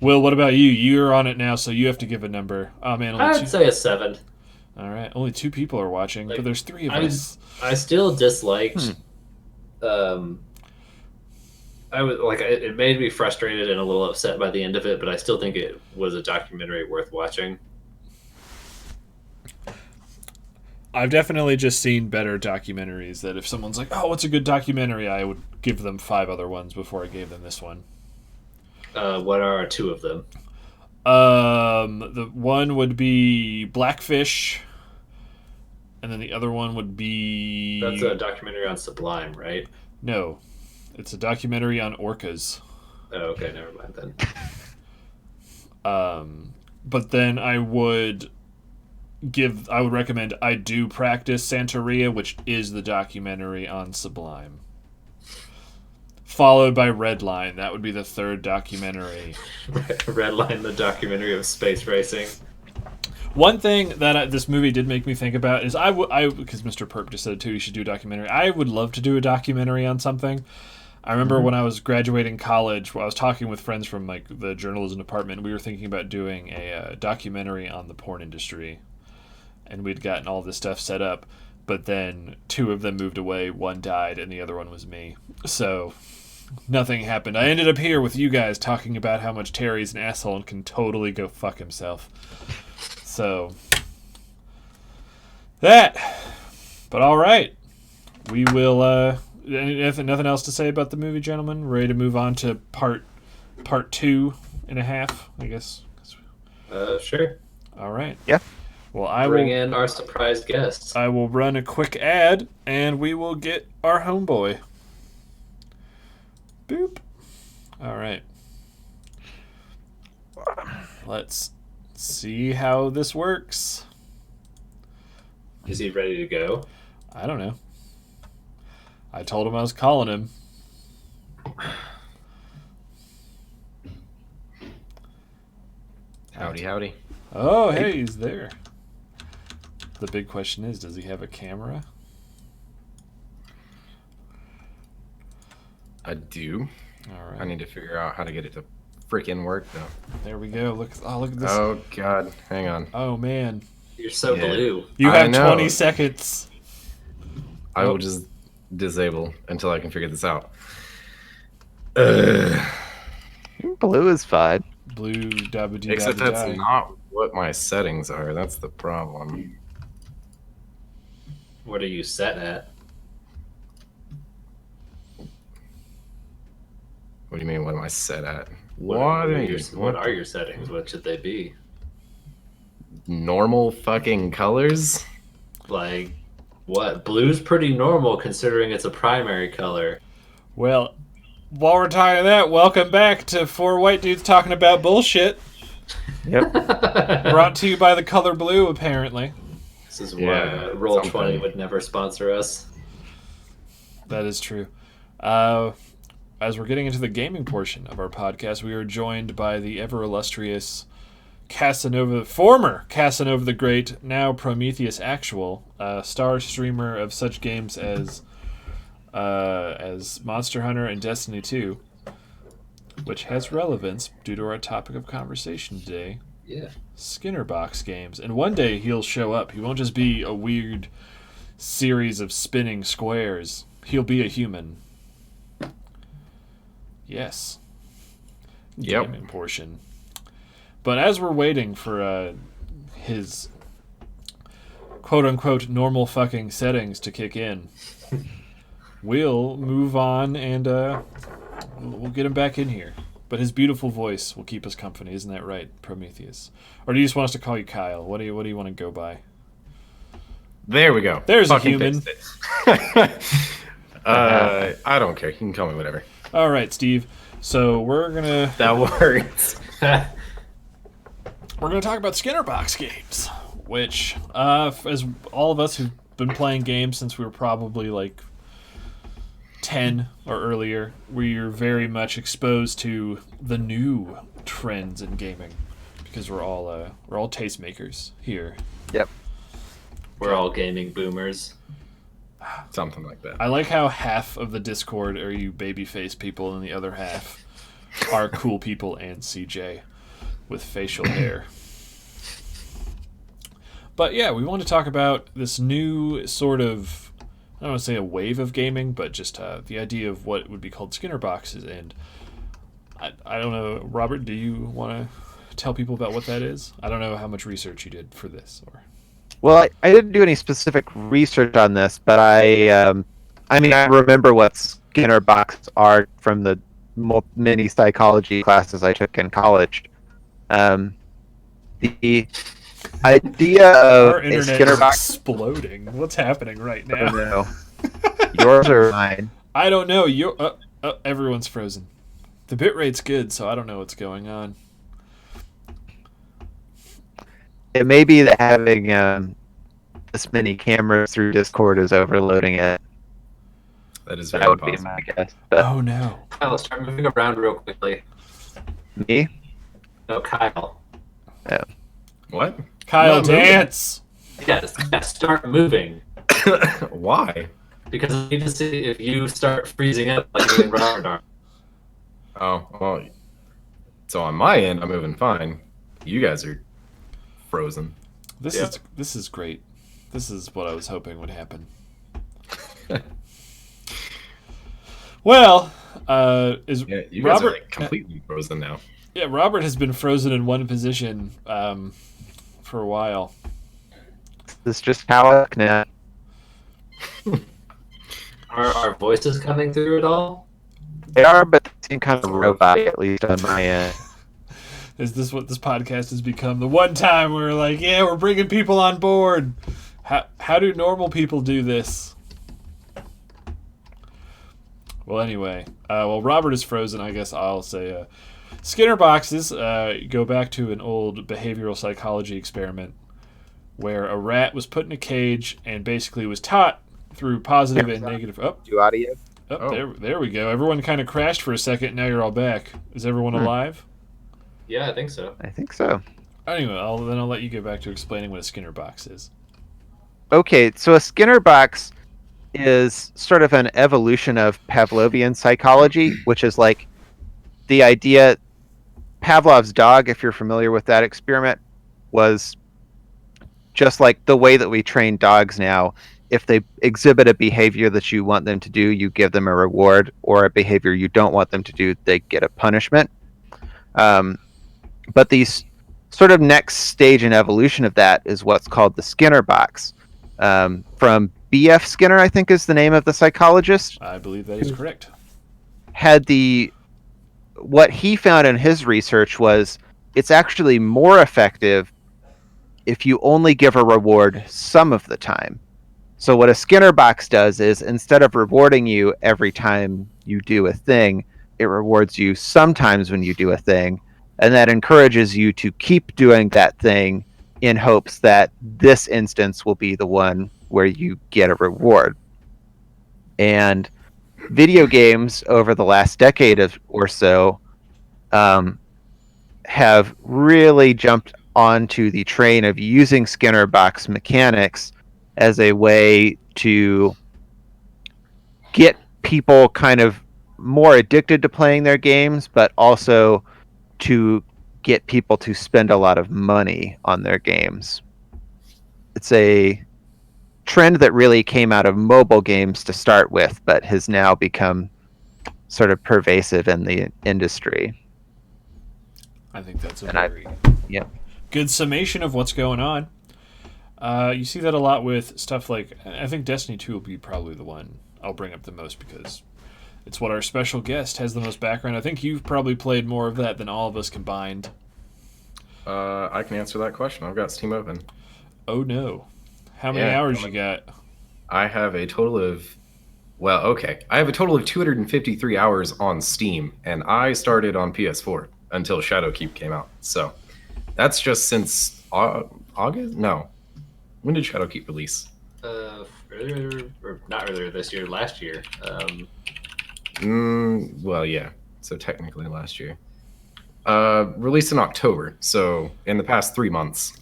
Speaker 1: Will, what about you? You're on it now, so you have to give a number. Oh man,
Speaker 3: I'd say a 7.
Speaker 1: All right, only 2 people are watching, but there's 3 of us.
Speaker 3: I still disliked. I was like, it made me frustrated and a little upset by the end of it, but I still think it was a documentary worth watching.
Speaker 1: I've definitely just seen better documentaries that if someone's like, oh, what's a good documentary, I would give them 5 other ones before I gave them this one.
Speaker 3: What are 2 of them?
Speaker 1: The one would be Blackfish, and then the other one would be...
Speaker 3: That's a documentary on Sublime, right?
Speaker 1: No. It's a documentary on orcas.
Speaker 3: Oh, okay, never mind then.
Speaker 1: But then I would recommend I Do Practice Santeria, which is the documentary on Sublime. followed by Redline. That would be the third documentary.
Speaker 3: Redline, the documentary of space racing.
Speaker 1: One thing that this movie did make me think about is because Mr. Perp just said too, you should do a documentary. I would love to do a documentary on something. I remember when I was graduating college, I was talking with friends from like the journalism department. We were thinking about doing a documentary on the porn industry, and we'd gotten all this stuff set up. But then 2 of them moved away. 1 died, and the other one was me. So nothing happened. I ended up here with you guys talking about how much Terry's an asshole and can totally go fuck himself. So that. But all right, we will. Nothing else to say about the movie, gentlemen? Ready to move on to part 2.5, I guess.
Speaker 3: Sure.
Speaker 1: All right.
Speaker 2: Yeah.
Speaker 1: Well, I
Speaker 3: Bring
Speaker 1: will
Speaker 3: in our surprise guests.
Speaker 1: I will run a quick ad, and we will get our homeboy. Boop. All right. Let's see how this works.
Speaker 3: Is he ready to go?
Speaker 1: I don't know. I told him I was calling him.
Speaker 4: Howdy, howdy.
Speaker 1: Oh, hey, he's there. The big question is, does he have a camera?
Speaker 4: I do.
Speaker 1: All right.
Speaker 4: I need to figure out how to get it to freaking work, though.
Speaker 1: There we go. Look at this.
Speaker 4: Oh, God. Hang on.
Speaker 1: Oh, man.
Speaker 3: You're so
Speaker 4: Yeah.
Speaker 3: blue.
Speaker 1: You
Speaker 4: I
Speaker 1: have
Speaker 4: know.
Speaker 1: 20 seconds.
Speaker 4: I will just disable until I can figure this out. Ugh.
Speaker 2: Blue is fine.
Speaker 1: Blue dabba dee
Speaker 4: Except
Speaker 1: dabba
Speaker 4: that's
Speaker 1: die.
Speaker 4: not what my settings are. That's the problem.
Speaker 3: What are you set at?
Speaker 4: What do you mean, what am I set at?
Speaker 3: What are your settings? What should they be?
Speaker 4: Normal fucking colors?
Speaker 3: Like, what? Blue's pretty normal considering it's a primary color.
Speaker 1: Well, while we're talking that, welcome back to 4 White Dudes Talking About Bullshit.
Speaker 2: Yep.
Speaker 1: Brought to you by the color blue, apparently.
Speaker 3: This is
Speaker 4: Yeah,
Speaker 3: why Roll20
Speaker 4: something.
Speaker 3: would never sponsor us.
Speaker 1: That is true. As we're getting into the gaming portion of our podcast, we are joined by the ever illustrious former Casanova the Great, now Prometheus Actual, star streamer of such games as Monster Hunter and Destiny 2, which has relevance due to our topic of conversation today,
Speaker 3: Yeah.
Speaker 1: Skinner box games. And one day he'll show up. He won't just be a weird series of spinning squares. He'll be a human. Yes.
Speaker 4: Yep.
Speaker 1: Gaming portion. But as we're waiting for his quote-unquote normal fucking settings to kick in, we'll move on and we'll get him back in here. But his beautiful voice will keep us company, isn't that right, Prometheus? Or do you just want us to call you Kyle? What do you want to go by?
Speaker 4: There we go.
Speaker 1: There's a
Speaker 4: Fucking
Speaker 1: human.
Speaker 4: fixed it. I don't care. You can call me whatever.
Speaker 1: All right, Steve. So we're gonna
Speaker 4: That works.
Speaker 1: talk about Skinner box games, which, as all of us who've been playing games since we were probably like 10 or earlier, we're very much exposed to the new trends in gaming because we're all tastemakers here.
Speaker 2: Yep.
Speaker 3: We're all gaming boomers.
Speaker 4: Something like that.
Speaker 1: I like how half of the Discord are you babyface people and the other half are cool people and CJ with facial hair. But yeah, we want to talk about this new sort of, I don't want to say a wave of gaming, but just the idea of what would be called Skinner boxes. And I don't know, Robert, do you want to tell people about what that is? I don't know how much research you did for this.
Speaker 2: Well, I didn't do any specific research on this, but I remember what Skinner boxes are from the many psychology classes I took in college. The idea of
Speaker 1: Our
Speaker 2: a
Speaker 1: internet
Speaker 2: Skinner
Speaker 1: is
Speaker 2: box.
Speaker 1: exploding. What's happening right
Speaker 2: I don't
Speaker 1: now?
Speaker 2: know. Yours or mine?
Speaker 1: I don't know. Everyone's frozen. The bitrate's good, so I don't know what's going on.
Speaker 2: It may be that having this many cameras through Discord is overloading it.
Speaker 4: That is very
Speaker 2: That would be
Speaker 4: possible.
Speaker 2: my guess. But
Speaker 1: Oh no.
Speaker 3: Kyle, start moving around real quickly.
Speaker 2: Me?
Speaker 3: No, Kyle.
Speaker 2: Oh.
Speaker 4: What?
Speaker 1: Kyle,
Speaker 4: Not moving.
Speaker 1: dance.
Speaker 3: Yes, start moving.
Speaker 4: Why?
Speaker 3: Because I need to see if you start freezing up like you and Robert are.
Speaker 4: Oh, well. So on my end, I'm moving fine. You guys are frozen.
Speaker 1: This is great. This is what I was hoping would happen. Well, is
Speaker 4: Yeah, you guys
Speaker 1: Robert
Speaker 4: are like completely frozen now.
Speaker 1: Yeah, Robert has been frozen in one position for a while.
Speaker 2: This is just how I look now.
Speaker 3: Are our voices coming through at all?
Speaker 2: They are, but they seem kind of
Speaker 4: Sort of.
Speaker 2: robotic, at least on my end.
Speaker 1: Is this what this podcast has become? The one time we're like, yeah, we're bringing people on board. How do normal people do this? Well, anyway, while Robert is frozen, I guess I'll say Skinner boxes go back to an old behavioral psychology experiment where a rat was put in a cage and basically was taught through positive and negative.
Speaker 2: Do audio?
Speaker 1: Oh. There we go. Everyone kind of crashed for a second. Now you're all back. Is everyone alive?
Speaker 3: Yeah, I think so.
Speaker 2: I think so.
Speaker 1: Anyway, I'll let you get back to explaining what a Skinner box is.
Speaker 2: Okay, so a Skinner box is sort of an evolution of Pavlovian psychology, which is like the idea. Pavlov's dog, if you're familiar with that experiment, was just like the way that we train dogs now. If they exhibit a behavior that you want them to do, you give them a reward, or a behavior you don't want them to do, they get a punishment. But the sort of next stage in evolution of that is what's called the Skinner box. From B.F. Skinner, I think is the name of the psychologist.
Speaker 1: I believe that is correct.
Speaker 2: What he found in his research was it's actually more effective if you only give a reward some of the time. So what a Skinner box does is instead of rewarding you every time you do a thing, it rewards you sometimes when you do a thing, and that encourages you to keep doing that thing in hopes that this instance will be the one where you get a reward. And video games over the last decade or so have really jumped onto the train of using Skinner box mechanics as a way to get people kind of more addicted to playing their games, but also to get people to spend a lot of money on their games. It's a trend that really came out of mobile games to start with, but has now become sort of pervasive in the industry.
Speaker 1: I think that's a
Speaker 2: And I-
Speaker 1: very
Speaker 2: Yep.
Speaker 1: good summation of what's going on. You see that a lot with stuff like, I think Destiny 2 will be probably the one I'll bring up the most because it's what our special guest has the most background. I think you've probably played more of that than all of us combined.
Speaker 4: I can answer that question. I've got Steam open.
Speaker 1: Oh no. How many hours you got?
Speaker 4: I have a total of, I have a total of 253 hours on Steam, and I started on PS4 until Shadowkeep came out. So that's just since August? No. When did Shadowkeep release?
Speaker 3: Earlier, or not earlier this year, last year.
Speaker 4: Yeah. So technically last year. Released in October. So in the past 3 months,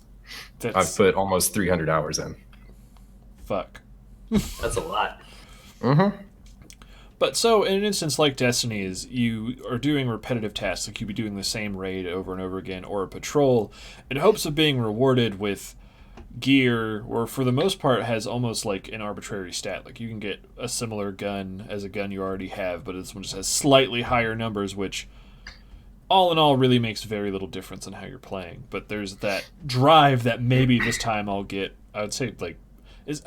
Speaker 4: I've put almost 300 hours in.
Speaker 1: Fuck.
Speaker 3: That's a lot.
Speaker 4: Mm-hmm.
Speaker 1: But so, in an instance like Destiny is you are doing repetitive tasks, like you'd be doing the same raid over and over again, or a patrol, in hopes of being rewarded with gear, or for the most part has almost like an arbitrary stat. Like you can get a similar gun as a gun you already have, but this one just has slightly higher numbers, which all in all really makes very little difference in how you're playing. But there's that drive that maybe this time I'll get, I would say, like,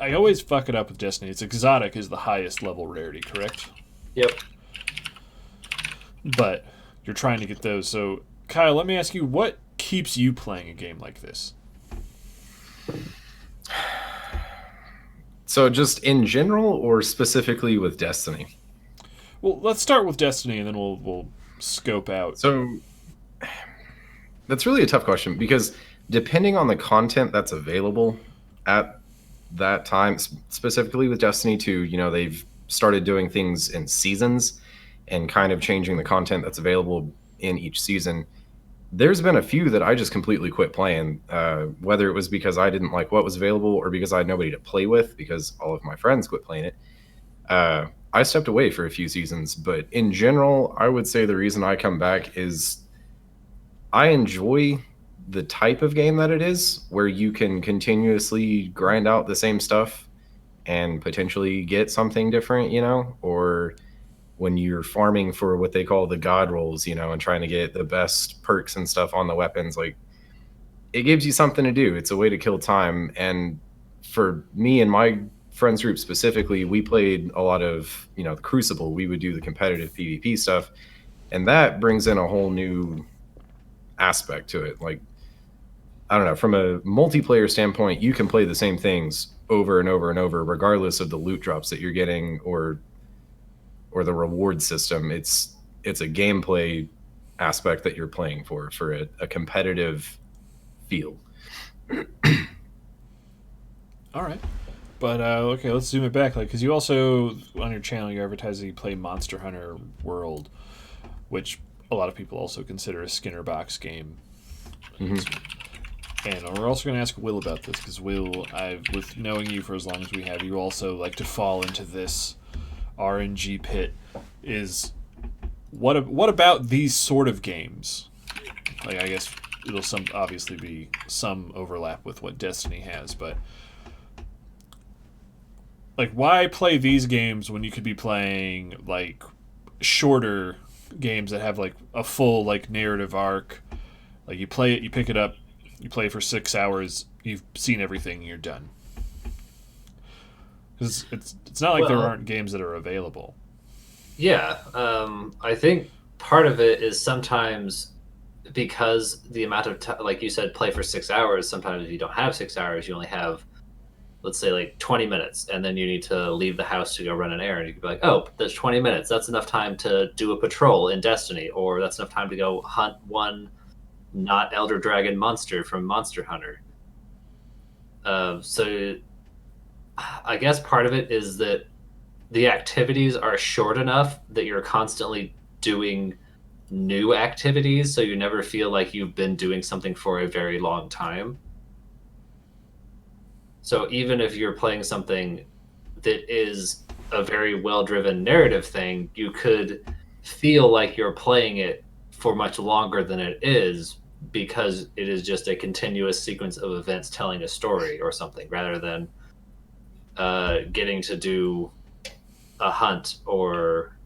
Speaker 1: I always fuck it up with Destiny. It's exotic is the highest level rarity, correct?
Speaker 3: Yep.
Speaker 1: But you're trying to get those. So, Kyle, let me ask you, what keeps you playing a game like this?
Speaker 4: So just in general or specifically with Destiny?
Speaker 1: Well, let's start with Destiny, and then we'll scope out.
Speaker 4: So that's really a tough question because depending on the content that's available at that time, specifically with Destiny 2, they've started doing things in seasons, and kind of changing the content that's available in each season, there's been a few that I just completely quit playing, whether it was because I didn't like what was available or because I had nobody to play with because all of my friends quit playing it. I stepped away for a few seasons, but in general, I would say the reason I come back is I enjoy the type of game that it is, where you can continuously grind out the same stuff and potentially get something different, or when you're farming for what they call the god rolls, and trying to get the best perks and stuff on the weapons, like it gives you something to do. It's a way to kill time. And for me and my friends group specifically, we played a lot of, the Crucible. We would do the competitive PvP stuff, and that brings in a whole new aspect to it. Like, I don't know, from a multiplayer standpoint, you can play the same things over and over and over, regardless of the loot drops that you're getting or the reward system. It's a gameplay aspect that you're playing for a competitive feel.
Speaker 1: All right. But okay, let's zoom it back. Like, because you also on your channel you advertise that you play Monster Hunter World, which a lot of people also consider a Skinner box game. And we're also going to ask Will about this because Will, with knowing you for as long as we have, you also like to fall into this RNG pit. Is what about these sort of games? Like, I guess it'll obviously be some overlap with what Destiny has, but like, why play these games when you could be playing like shorter games that have like a full like narrative arc? Like, you play it, you pick it up, you play for 6 hours, you've seen everything, you're done. Because it's not like there aren't games that are available.
Speaker 3: Yeah, I think part of it is sometimes because the amount of time, like you said, play for 6 hours. Sometimes you don't have 6 hours. You only have, let's say, like 20 minutes, and then you need to leave the house to go run an errand. You could be like, oh, there's 20 minutes. That's enough time to do a patrol in Destiny, or that's enough time to go hunt one not Elder Dragon monster from Monster Hunter. So I guess part of it is that the activities are short enough that you're constantly doing new activities, so you never feel like you've been doing something for a very long time. So even if you're playing something that is a very well-driven narrative thing, you could feel like you're playing it for much longer than it is because it is just a continuous sequence of events telling a story or something, rather than getting to do a hunt or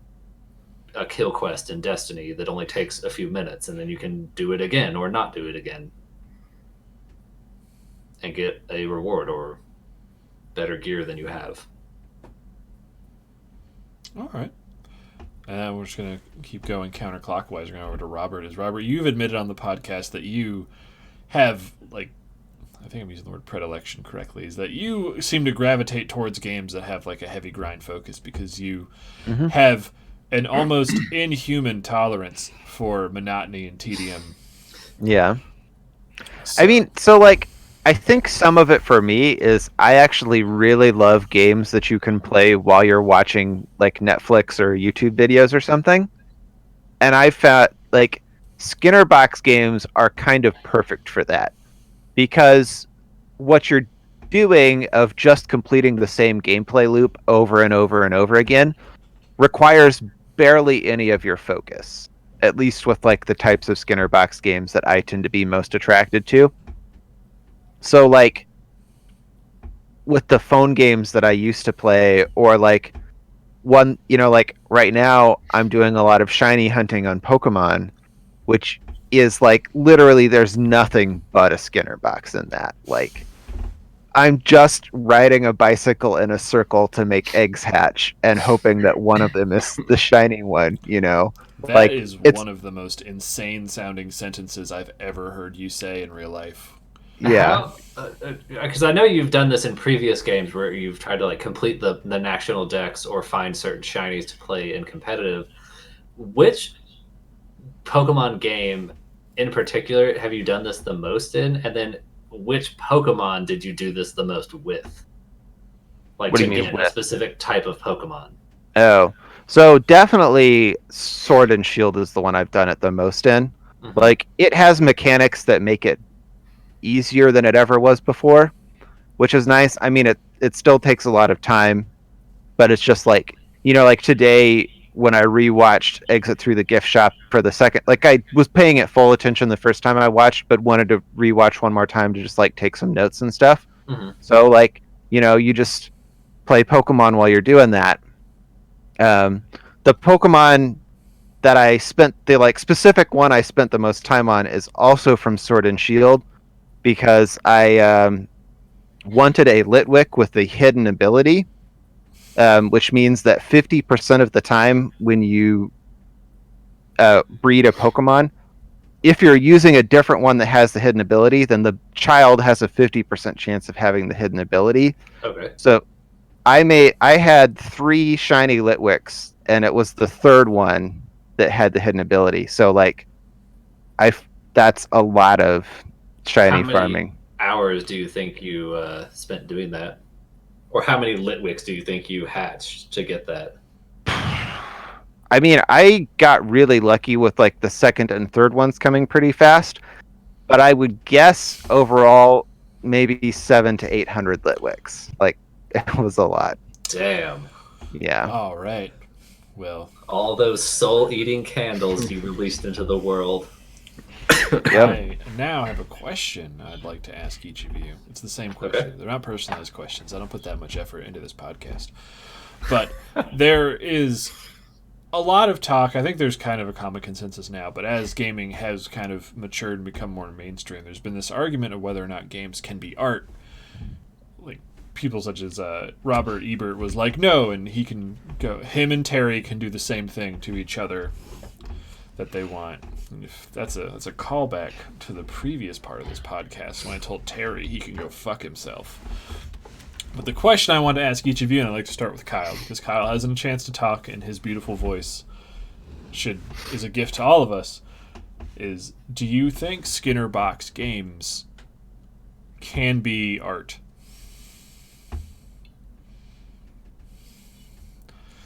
Speaker 3: a kill quest in Destiny that only takes a few minutes, and then you can do it again or not do it again and get a reward or better gear than you have.
Speaker 1: All right. We're just going to keep going counterclockwise. We're going over to Robert. Robert, you've admitted on the podcast that you have, like, I think I'm using the word predilection correctly, is that you seem to gravitate towards games that have like a heavy grind focus because you have an almost inhuman tolerance for monotony and tedium.
Speaker 2: Yeah. So. I mean, so like, I think some of it for me is I actually really love games that you can play while you're watching like Netflix or YouTube videos or something. And I found like Skinner box games are kind of perfect for that. Because what you're doing of just completing the same gameplay loop over and over and over again requires barely any of your focus, at least with like the types of Skinner box games that I tend to be most attracted to. So like with the phone games that I used to play, or like one, like right now I'm doing a lot of shiny hunting on Pokemon, which is like literally there's nothing but a Skinner box in that. Like, I'm just riding a bicycle in a circle to make eggs hatch and hoping that one of them is the shiny one,
Speaker 1: That
Speaker 2: like,
Speaker 1: is one of the most insane sounding sentences I've ever heard you say in real life.
Speaker 2: Yeah.
Speaker 3: Because I know you've done this in previous games where you've tried to like complete the national decks or find certain shinies to play in competitive. Which Pokemon game in particular have you done this the most in, and then which Pokemon did you do this the most with? Like,
Speaker 2: what
Speaker 3: to
Speaker 2: do you mean
Speaker 3: get
Speaker 2: with?
Speaker 3: a specific type of Pokemon.
Speaker 2: Oh, So definitely Sword and Shield is the one I've done it the most in.
Speaker 3: Mhm.
Speaker 2: Like, it has mechanics that make it easier than it ever was before, which is nice. I mean, it still takes a lot of time, but it's just like, like today when I rewatched Exit Through the Gift Shop for the second, like, I was paying it full attention the first time I watched, but wanted to rewatch one more time to just like take some notes and stuff.
Speaker 3: Mhm.
Speaker 2: So like, you just play Pokemon while you're doing that. The Pokemon that I spent, the like specific one I spent the most time on, is also from Sword and Shield, because I wanted a Litwick with the hidden ability, which means that 50% of the time when you breed a Pokemon, if you're using a different one that has the hidden ability, then the child has a 50% chance of having the hidden ability.
Speaker 3: Okay.
Speaker 2: So I had 3 shiny Litwicks, and it was the third one that had the hidden ability. So like, that's a lot of shiny
Speaker 3: How many
Speaker 2: farming.
Speaker 3: hours do you think you spent doing that? Or how many Litwicks do you think you hatched to get that?
Speaker 2: I mean, I got really lucky with like the second and third ones coming pretty fast, but I would guess overall maybe 700 to 800 Litwicks. Like, it was a lot.
Speaker 3: Damn.
Speaker 2: Yeah.
Speaker 1: All right. Well,
Speaker 3: All those soul-eating candles you released into the world.
Speaker 2: Yep.
Speaker 1: I now have a question I'd like to ask each of you. It's the same question.
Speaker 3: Okay.
Speaker 1: They're not personalized questions. I don't put that much effort into this podcast. But there is a lot of talk. I think there's kind of a common consensus now, but as gaming has kind of matured and become more mainstream, there's been this argument of whether or not games can be art. Like, people such as Robert Ebert was like, no, and he can go. Him and Terry can do the same thing to each other that they want. And if that's a callback to the previous part of this podcast when I told Terry he can go fuck himself. But the question I want to ask each of you, and I'd like to start with Kyle, because Kyle hasn't a chance to talk, and his beautiful voice is a gift to all of us, is, do you think Skinner Box games can be art?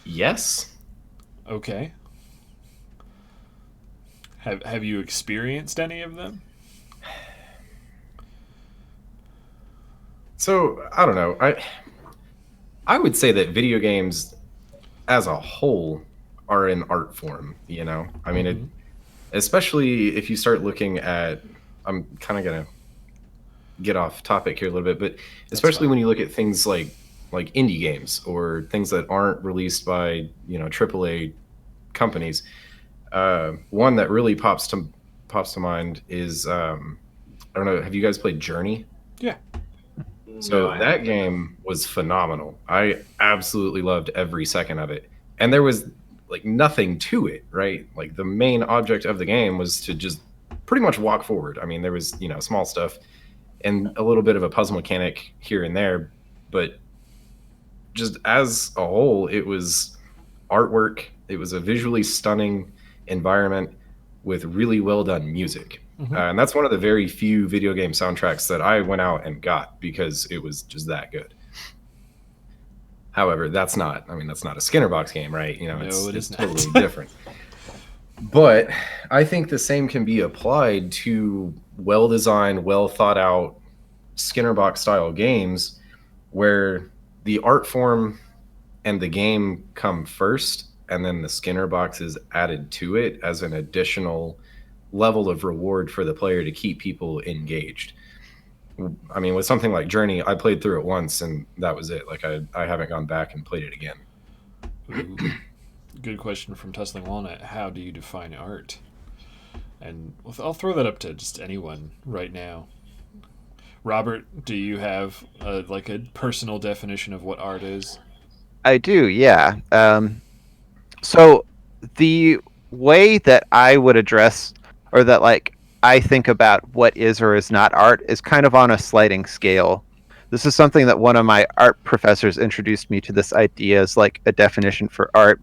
Speaker 4: Yes.
Speaker 1: Okay. Have you experienced any of them?
Speaker 4: So I don't know. I would say that video games, as a whole, are an art form. I mean, especially if you start looking at. I'm kind of gonna get off topic here a little bit, but especially when you look at things like indie games or things that aren't released by AAA companies. One that really pops to mind is I don't know. Have you guys played Journey?
Speaker 1: Yeah.
Speaker 4: So
Speaker 3: No, I
Speaker 4: that
Speaker 3: haven't.
Speaker 4: game was phenomenal. I absolutely loved every second of it. And there was like nothing to it, right? Like the main object of the game was to just pretty much walk forward. I mean, there was, small stuff and a little bit of a puzzle mechanic here and there, but just as a whole, it was artwork. It was a visually stunning environment with really well done music. And that's one of the very few video game soundtracks that I went out and got because it was just that good. However, that's not a Skinner Box game, right? It's
Speaker 1: not.
Speaker 4: totally different. But I think the same can be applied to well-designed, well-thought-out Skinner Box style games where the art form and the game come first, and then the Skinner Box is added to it as an additional level of reward for the player to keep people engaged. I mean, with something like Journey, I played through it once and that was it. Like I haven't gone back and played it again.
Speaker 1: Ooh. Good question from Tussling Walnut. How do you define art? And I'll throw that up to just anyone right now. Robert, do you have a personal definition of what art is?
Speaker 2: I do, yeah. So the way that I would address, or that like I think about what is or is not art, is kind of on a sliding scale. This is something that one of my art professors introduced me to, this idea as like a definition for art,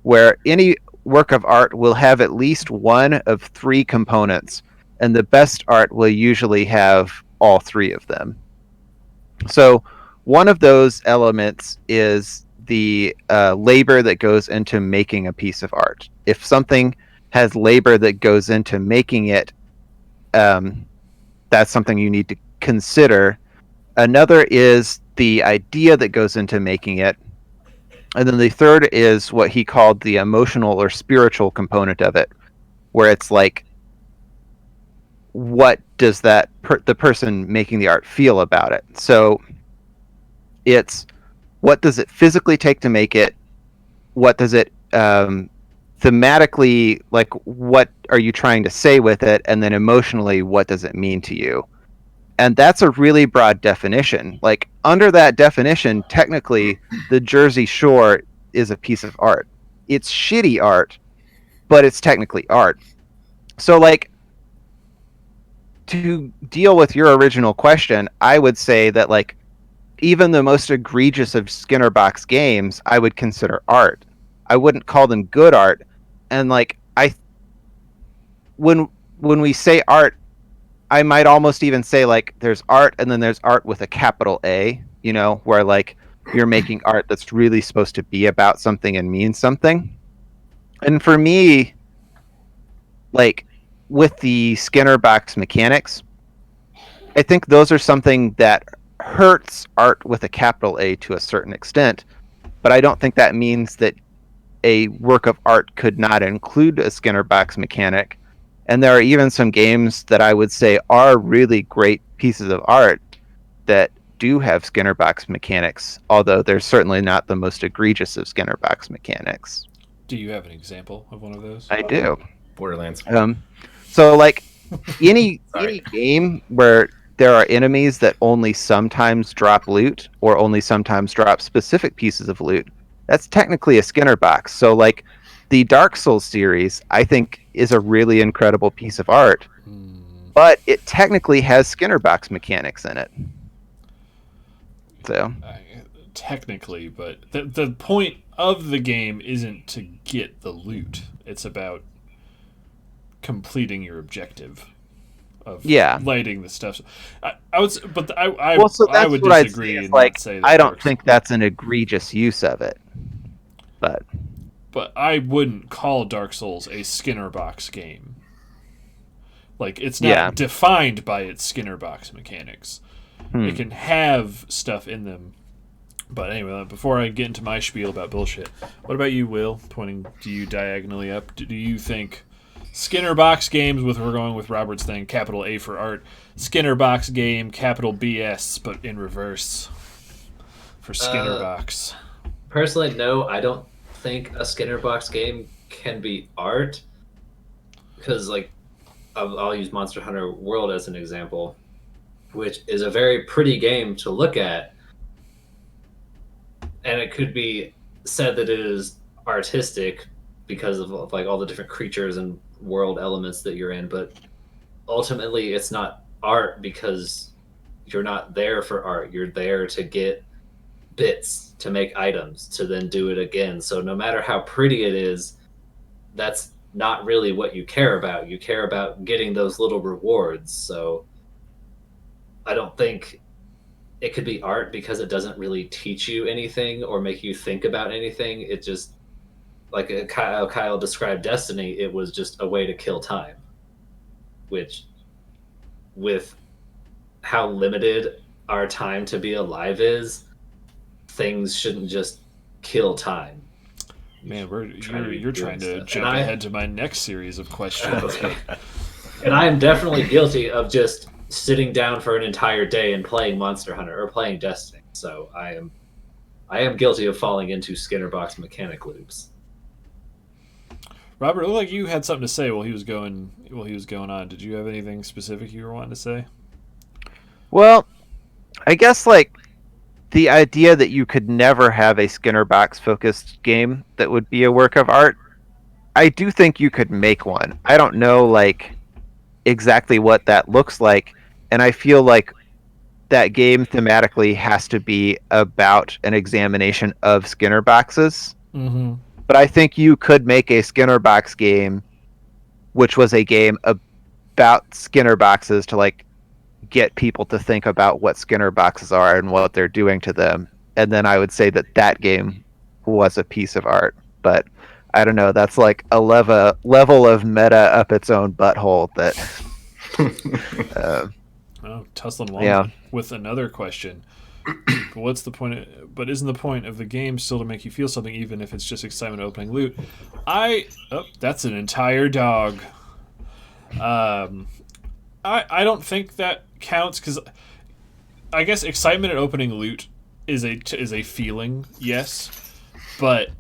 Speaker 2: where any work of art will have at least one of 3 components, and the best art will usually have all 3 of them. So one of those elements is the labor that goes into making a piece of art. If something has labor that goes into making it, that's something you need to consider. Another is the idea that goes into making it. And then the third is what he called the emotional or spiritual component of it, where it's like, what does the person making the art feel about it? So it's, what does it physically take to make it? What does it thematically, like, what are you trying to say with it? And then emotionally, what does it mean to you? And that's a really broad definition. Like, under that definition, technically, the Jersey Shore is a piece of art. It's shitty art, but it's technically art. So, like, to deal with your original question, I would say that, like, even the most egregious of Skinner box games, I would consider art. I wouldn't call them good art. And, like, when we say art, I might almost even say, like, there's art and then there's art with a capital A, you know, where, like, you're making art that's really supposed to be about something and mean something. And for me, like, with the Skinner box mechanics, I think those are something that hurts art with a capital A to a certain extent, but I don't think that means that a work of art could not include a Skinner box mechanic. And there are even some games that I would say are really great pieces of art that do have Skinner box mechanics, although they're certainly not the most egregious of Skinner box mechanics.
Speaker 1: Do you have an example of one of those?
Speaker 2: I do.
Speaker 4: Borderlands.
Speaker 2: So, like, any game where there are enemies that only sometimes drop loot or only sometimes drop specific pieces of loot, that's technically a Skinner box. So, like, the Dark Souls series, I think, is a really incredible piece of art, but it technically has Skinner box mechanics in it. So,
Speaker 1: technically, but the point of the game isn't to get the loot. It's about completing your objective of lighting the stuff. I would, but I would disagree and
Speaker 2: like,
Speaker 1: say that
Speaker 2: I don't think that's an egregious use of it.
Speaker 1: But I wouldn't call Dark Souls a Skinner box game. Like, it's not defined by its Skinner box mechanics. It can have stuff in them. But anyway, before I get into my spiel about bullshit, what about you, Will? Pointing to you diagonally up. Do you think Skinner box games, we're going with Robert's thing, capital A for art, Skinner box game, capital BS, but in reverse for Skinner box?
Speaker 3: Personally, no, I don't think a Skinner box game can be art, because, like, I'll use Monster Hunter World as an example, which is a very pretty game to look at, and it could be said that it is artistic because of, like, all the different creatures and world elements that you're in, but ultimately it's not art because you're not there for art. You're there to get bits to make items to then do it again. So no matter how pretty it is, that's not really what you care about. You care about getting those little rewards. So I don't think it could be art because it doesn't really teach you anything or make you think about anything. It just, like Kyle described Destiny, it was just a way to kill time, which, with how limited our time to be alive is, things shouldn't just kill time.
Speaker 1: Man, you're trying to jump ahead to my next series of questions.
Speaker 3: Okay. And I am definitely guilty of just sitting down for an entire day and playing Monster Hunter or playing Destiny. So I am guilty of falling into Skinner box mechanic loops.
Speaker 1: Robert, it looked like you had something to say while he was going on. Did you have anything specific you were wanting to say?
Speaker 2: Well, I guess, like, the idea that you could never have a Skinner box focused game that would be a work of art, I do think you could make one. I don't know, like, exactly what that looks like, and I feel like that game thematically has to be about an examination of Skinner boxes.
Speaker 1: Mm-hmm.
Speaker 2: But I think you could make a Skinner box game, which was a game about Skinner boxes to, like, get people to think about what Skinner boxes are and what they're doing to them. And then I would say that game was a piece of art. But I don't know. That's like a level of meta up its own butthole that.
Speaker 1: Tussling along
Speaker 2: Yeah.
Speaker 1: with another question. But what's the point? But isn't the point of the game still to make you feel something, even if it's just excitement opening loot? That's an entire dog. I don't think that counts, because I guess excitement at opening loot is a feeling, yes, but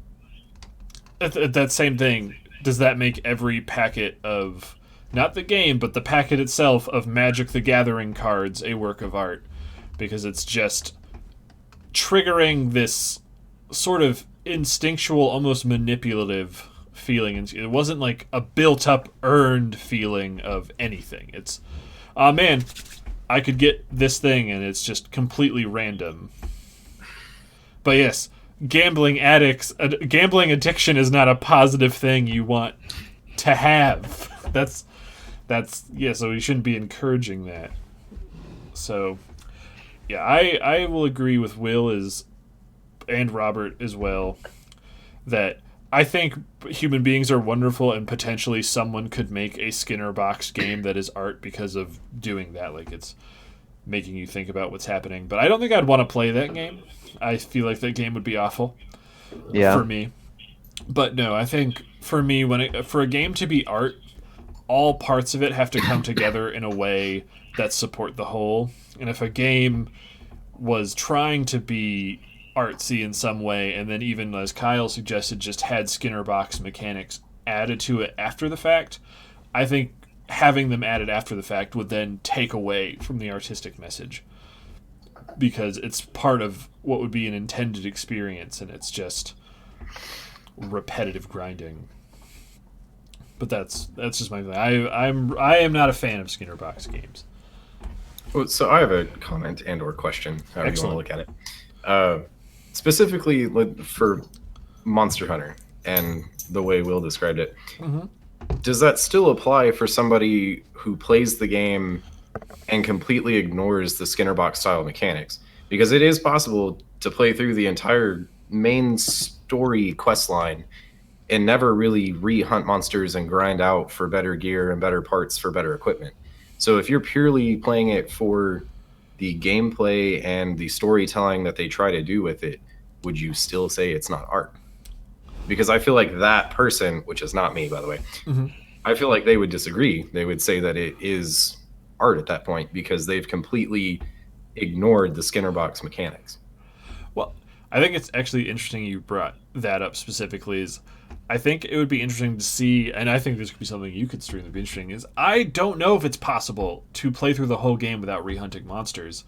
Speaker 1: that same thing, does that make every packet of, not the game, but the packet itself of Magic the Gathering cards a work of art? Because it's just triggering this sort of instinctual, almost manipulative feeling. It wasn't like a built-up, earned feeling of anything. It's, oh man, I could get this thing, and it's just completely random. But yes, gambling addiction is not a positive thing you want to have. That's so we shouldn't be encouraging that. So yeah, I will agree with Will and Robert as well, that I think human beings are wonderful, and potentially someone could make a Skinner box game that is art because of doing that. Like, it's making you think about what's happening. But I don't think I'd want to play that game. I feel like that game would be awful for me. But no, I think for me, for a game to be art, all parts of it have to come together in a way that support the whole. And if a game was trying to be artsy in some way, and then even, as Kyle suggested, just had Skinner box mechanics added to it after the fact, I think having them added after the fact would then take away from the artistic message, because it's part of what would be an intended experience, and it's just repetitive grinding. But that's just my thing. I am not a fan of Skinner box games.
Speaker 4: Well, so I have a comment and/or question, however
Speaker 1: Excellent.
Speaker 4: you want to look at it. Specifically for Monster Hunter and the way Will described it, does that still apply for somebody who plays the game and completely ignores the Skinner box style mechanics? Because it is possible to play through the entire main story quest line and never really re-hunt monsters and grind out for better gear and better parts for better equipment. So if you're purely playing it for the gameplay and the storytelling that they try to do with it, would you still say it's not art? Because I feel like that person, which is not me, by the way, I feel like they would disagree. They would say that it is art at that point, because they've completely ignored the Skinner box mechanics.
Speaker 1: Well, I think it's actually interesting you brought that up specifically. Is I think it would be interesting to see, and I think this could be something you could stream that would be interesting, is I don't know if it's possible to play through the whole game without re-hunting monsters.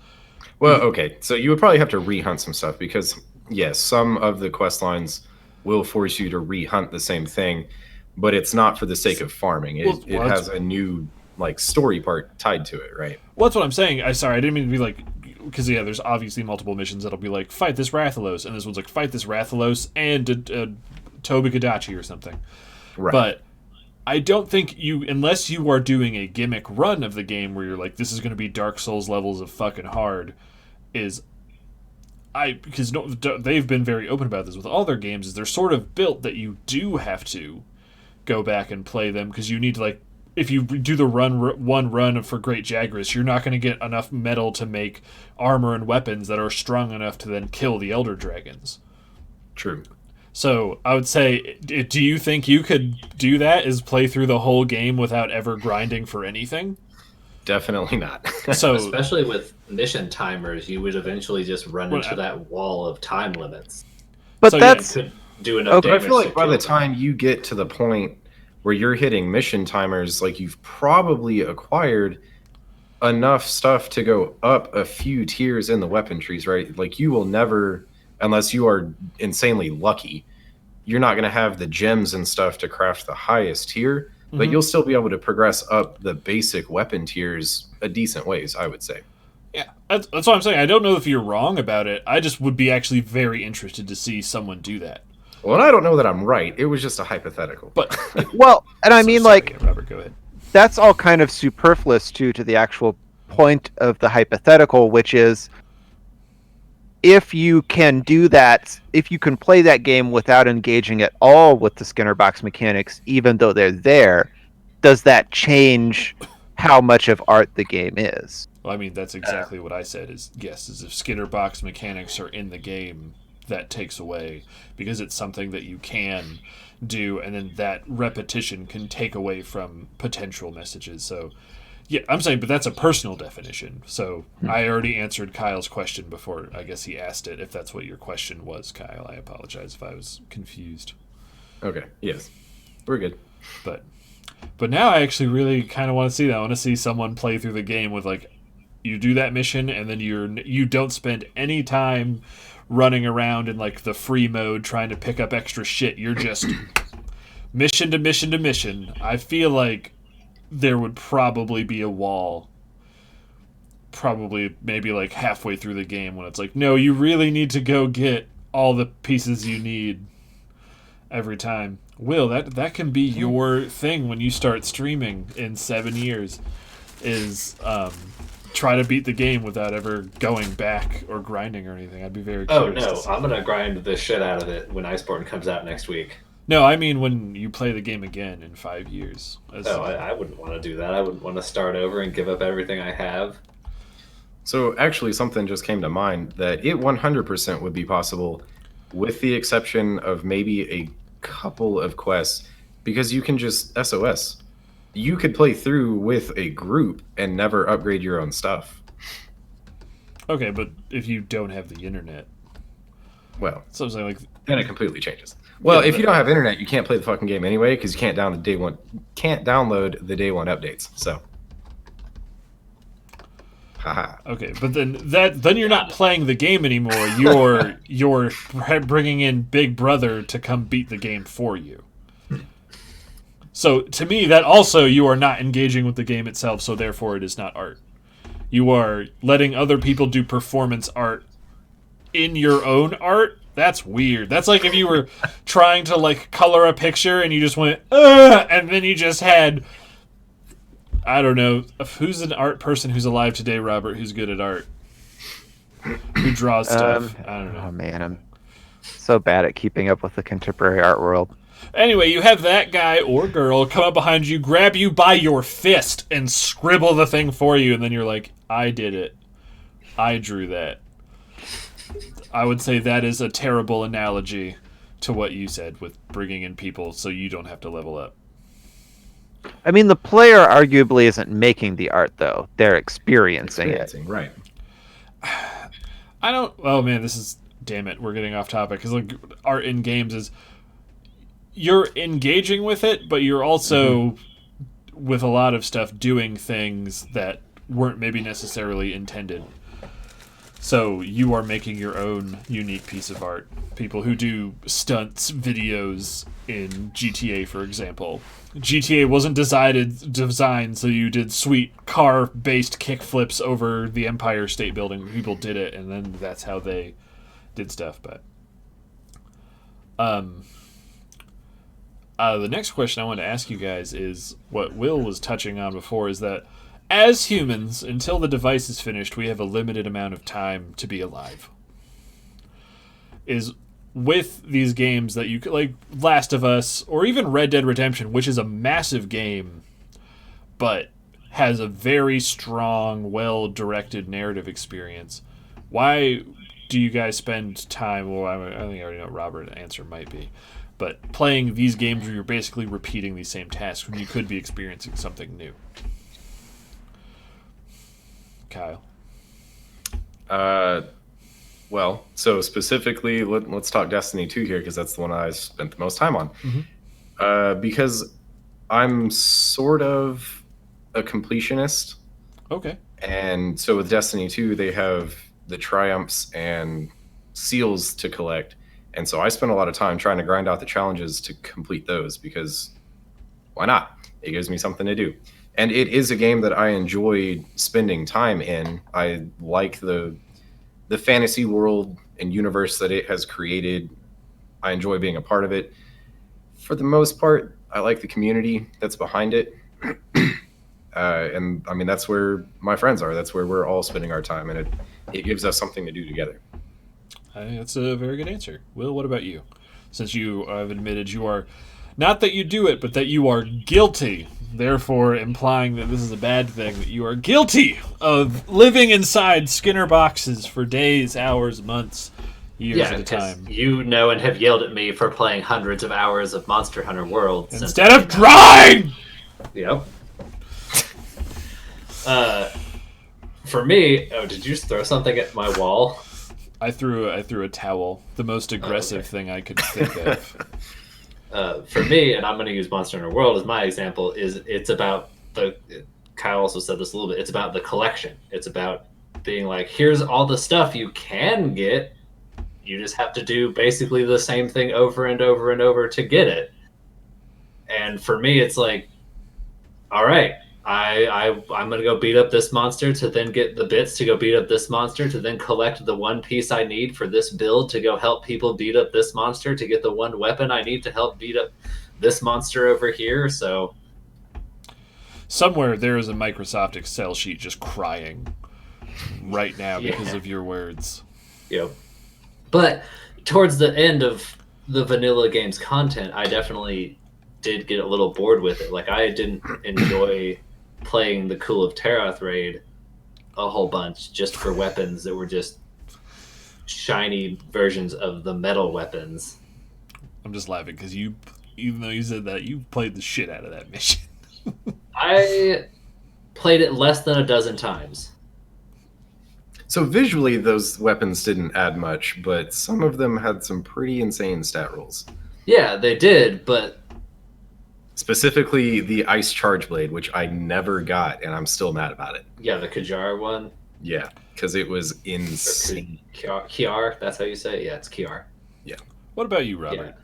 Speaker 4: Well, okay, so you would probably have to re-hunt some stuff, because, yes, some of the quest lines will force you to re-hunt the same thing, but it's not for the sake of farming. It has a new story part tied to it, right?
Speaker 1: Well, that's what I'm saying. I didn't mean to be like, because there's obviously multiple missions that'll be like, fight this Rathalos, and this one's like, fight this Rathalos and Tobi-Kadachi or something.
Speaker 4: Right.
Speaker 1: But I don't think unless you are doing a gimmick run of the game where you're like, this is going to be Dark Souls levels of fucking hard, because they've been very open about this with all their games, is they're sort of built that you do have to go back and play them, because you need to, like, if you do the one run for Great Jagras, you're not going to get enough metal to make armor and weapons that are strong enough to then kill the Elder Dragons.
Speaker 4: True.
Speaker 1: So I would say, do you think you could do that, is play through the whole game without ever grinding for anything?
Speaker 4: Definitely not.
Speaker 1: So
Speaker 3: especially with mission timers, you would eventually just run into that wall of time limits.
Speaker 2: But
Speaker 1: So,
Speaker 2: that's
Speaker 3: Could do enough
Speaker 4: But I
Speaker 3: damage
Speaker 4: feel like
Speaker 3: to
Speaker 4: by
Speaker 3: kill
Speaker 4: the
Speaker 3: them.
Speaker 4: time you get to the point where you're hitting mission timers, like, you've probably acquired enough stuff to go up a few tiers in the weapon trees, right? Like, you will never, unless you are insanely lucky, you're not going to have the gems and stuff to craft the highest tier, but you'll still be able to progress up the basic weapon tiers a decent ways, I would say.
Speaker 1: yeah, that's what I'm saying. I don't know if you're wrong about it. I just would be actually very interested to see someone do that.
Speaker 4: Well, and I don't know that I'm right. It was just a hypothetical.
Speaker 1: But
Speaker 2: well, and I mean,
Speaker 1: sorry,
Speaker 2: like,
Speaker 1: Robert, go ahead.
Speaker 2: that's all kind of superfluous to the actual point of the hypothetical, which is if you can do that, if you can play that game without engaging at all with the Skinner box mechanics, even though they're there, does that change how much of art the game is?
Speaker 1: Well, I mean, that's exactly what I said. Is yes, is if Skinner box mechanics are in the game, that takes away because it's something that you can do, and then that repetition can take away from potential messages. So, yeah, I'm saying, but that's a personal definition. So I already answered Kyle's question before. I guess he asked it. If that's what your question was, Kyle, I apologize if I was confused.
Speaker 4: Okay. Yes. We're good.
Speaker 1: But now I actually really kind of want to see that. I want to see someone play through the game with like, you do that mission and then you don't spend any time running around in like the free mode trying to pick up extra shit. You're just mission to mission to mission. I feel like there would probably be a wall. Probably maybe like halfway through the game when it's like, no, you really need to go get all the pieces you need every time. Will, that can be your thing when you start streaming in 7 years, is try to beat the game without ever going back or grinding or anything. I'd be very curious.
Speaker 3: Oh, no, I'm going to grind the shit out of it when Iceborne comes out next week.
Speaker 1: No, I mean when you play the game again in 5 years.
Speaker 3: I wouldn't want to do that. I wouldn't want to start over and give up everything I have.
Speaker 4: So actually, something just came to mind that it 100% would be possible, with the exception of maybe a couple of quests, because you can just SOS. You could play through with a group and never upgrade your own stuff.
Speaker 1: Okay, but if you don't have the internet,
Speaker 4: well,
Speaker 1: something like
Speaker 4: then it completely changes. Well, if you don't have internet, you can't play the fucking game anyway because you can't download the day one updates. So, haha.
Speaker 1: Okay, but then you're not playing the game anymore. You're bringing in Big Brother to come beat the game for you. So to me, that also you are not engaging with the game itself. So therefore, it is not art. You are letting other people do performance art in your own art. That's weird. That's like if you were trying to like color a picture and you just went, and then you just had, I don't know, who's an art person who's alive today, Robert, who's good at art? Who draws stuff? I don't know.
Speaker 2: Oh man, I'm so bad at keeping up with the contemporary art world.
Speaker 1: Anyway, you have that guy or girl come up behind you, grab you by your fist, and scribble the thing for you, and then you're like, I did it. I drew that. I would say that is a terrible analogy to what you said with bringing in people so you don't have to level up.
Speaker 2: I mean, the player arguably isn't making the art, though. They're experiencing it.
Speaker 4: Right.
Speaker 1: I don't... Oh, man, this is... Damn it, we're getting off topic. Because like, art in games is... You're engaging with it, but you're also, with a lot of stuff, doing things that weren't maybe necessarily intended. So you are making your own unique piece of art. People who do stunts videos in GTA, for example. GTA wasn't designed so you did sweet car-based kickflips over the Empire State Building. People did it, and then that's how they did stuff. But the next question I want to ask you guys is what Will was touching on before, is that as humans, until the device is finished, we have a limited amount of time to be alive. Is with these games that you could, like Last of Us or even Red Dead Redemption, which is a massive game, but has a very strong, well-directed narrative experience. Why do you guys spend time? Well, I think I already know what Robert's answer might be. But playing these games where you're basically repeating these same tasks when you could be experiencing something new. Kyle.
Speaker 4: Well, so specifically, let's talk Destiny 2 here because that's the one I spent the most time on. Because I'm sort of a completionist.
Speaker 1: Okay.
Speaker 4: And so with Destiny 2, they have the triumphs and seals to collect. And so I spent a lot of time trying to grind out the challenges to complete those because why not? It gives me something to do. And it is a game that I enjoy spending time in. I like the fantasy world and universe that it has created. I enjoy being a part of it. For the most part, I like the community that's behind it. And I mean, that's where my friends are. That's where we're all spending our time. And it gives us something to do together.
Speaker 1: That's a very good answer. Will, what about you? Since you have admitted you are, not that you do it, but that you are guilty, therefore implying that this is a bad thing, that you are guilty of living inside Skinner boxes for days, hours, months, years at a time.
Speaker 3: You know and have yelled at me for playing hundreds of hours of Monster Hunter World.
Speaker 1: Instead of drawing!
Speaker 3: Yep. For me, did you just throw something at my wall?
Speaker 1: I threw a towel, the most aggressive thing I could think of.
Speaker 3: For me, and I'm going to use Monster Hunter World as my example, it's about Kyle also said this a little bit, it's about the collection. It's about being like, here's all the stuff you can get, you just have to do basically the same thing over and over and over to get it. And for me, it's like, all right, I'm going to go beat up this monster to then get the bits to go beat up this monster to then collect the one piece I need for this build to go help people beat up this monster to get the one weapon I need to help beat up this monster over here. So
Speaker 1: somewhere there is a Microsoft Excel sheet just crying right now because of your words.
Speaker 3: Yep. But towards the end of the vanilla game's content, I definitely did get a little bored with it. Like, I didn't enjoy playing the Cool of Terath raid a whole bunch just for weapons that were just shiny versions of the metal weapons.
Speaker 1: I'm just laughing because you, even though you said that, you played the shit out of that mission.
Speaker 3: I played it less than a dozen times.
Speaker 4: So visually, those weapons didn't add much, but some of them had some pretty insane stat rolls.
Speaker 3: Yeah, they did, but
Speaker 4: specifically the Ice Charge Blade, which I never got, and I'm still mad about it.
Speaker 3: Yeah, the Kajar one.
Speaker 4: Yeah, because it was insane.
Speaker 3: Kiar, that's how you say it? Yeah, it's Kiar.
Speaker 4: Yeah.
Speaker 1: What about you, Robert?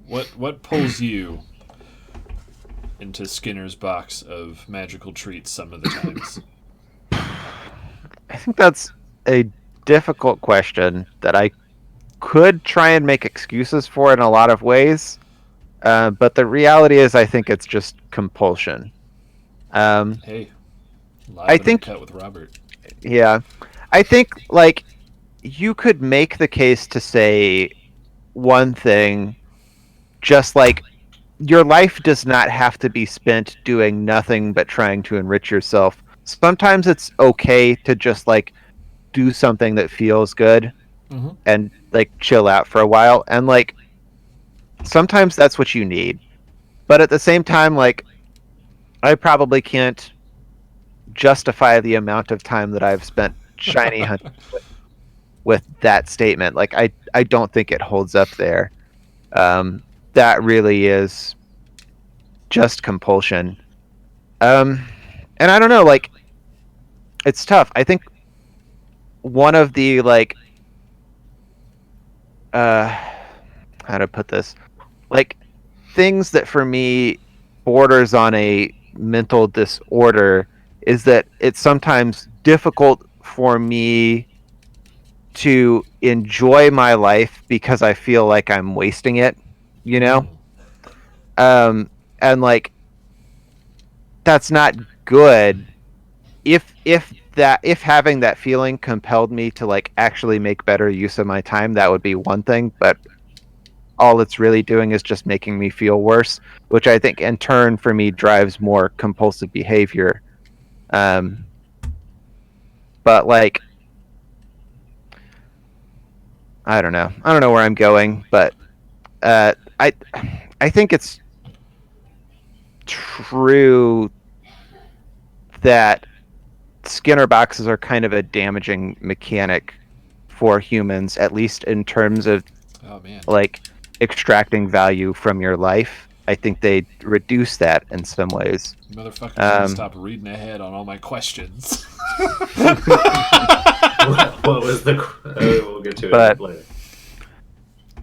Speaker 1: Yeah. What pulls you into Skinner's box of magical treats some of the times?
Speaker 2: I think that's a difficult question that I could try and make excuses for in a lot of ways. But the reality is, I think it's just compulsion.
Speaker 1: Hey,
Speaker 2: I think
Speaker 1: cut with Robert.
Speaker 2: Yeah, I think like you could make the case to say one thing, just like your life does not have to be spent doing nothing but trying to enrich yourself. Sometimes it's okay to just like do something that feels good and like chill out for a while, and like sometimes that's what you need. But at the same time, like I probably can't justify the amount of time that I've spent shiny hunting with that statement. Like I don't think it holds up there. That really is just compulsion. And I don't know, like it's tough. I think one of the like how to put this, like things that for me borders on a mental disorder is that it's sometimes difficult for me to enjoy my life because I feel like I'm wasting it, you know? And like that's not good. If having that feeling compelled me to like actually make better use of my time, that would be one thing, but all it's really doing is just making me feel worse, which I think in turn for me drives more compulsive behavior. But like I don't know where I'm going, but I think it's true that Skinner boxes are kind of a damaging mechanic for humans, at least in terms of like extracting value from your life. I think they reduce that in some ways.
Speaker 1: Motherfucker, stop reading ahead on all my questions.
Speaker 3: What was the? We'll get to it later.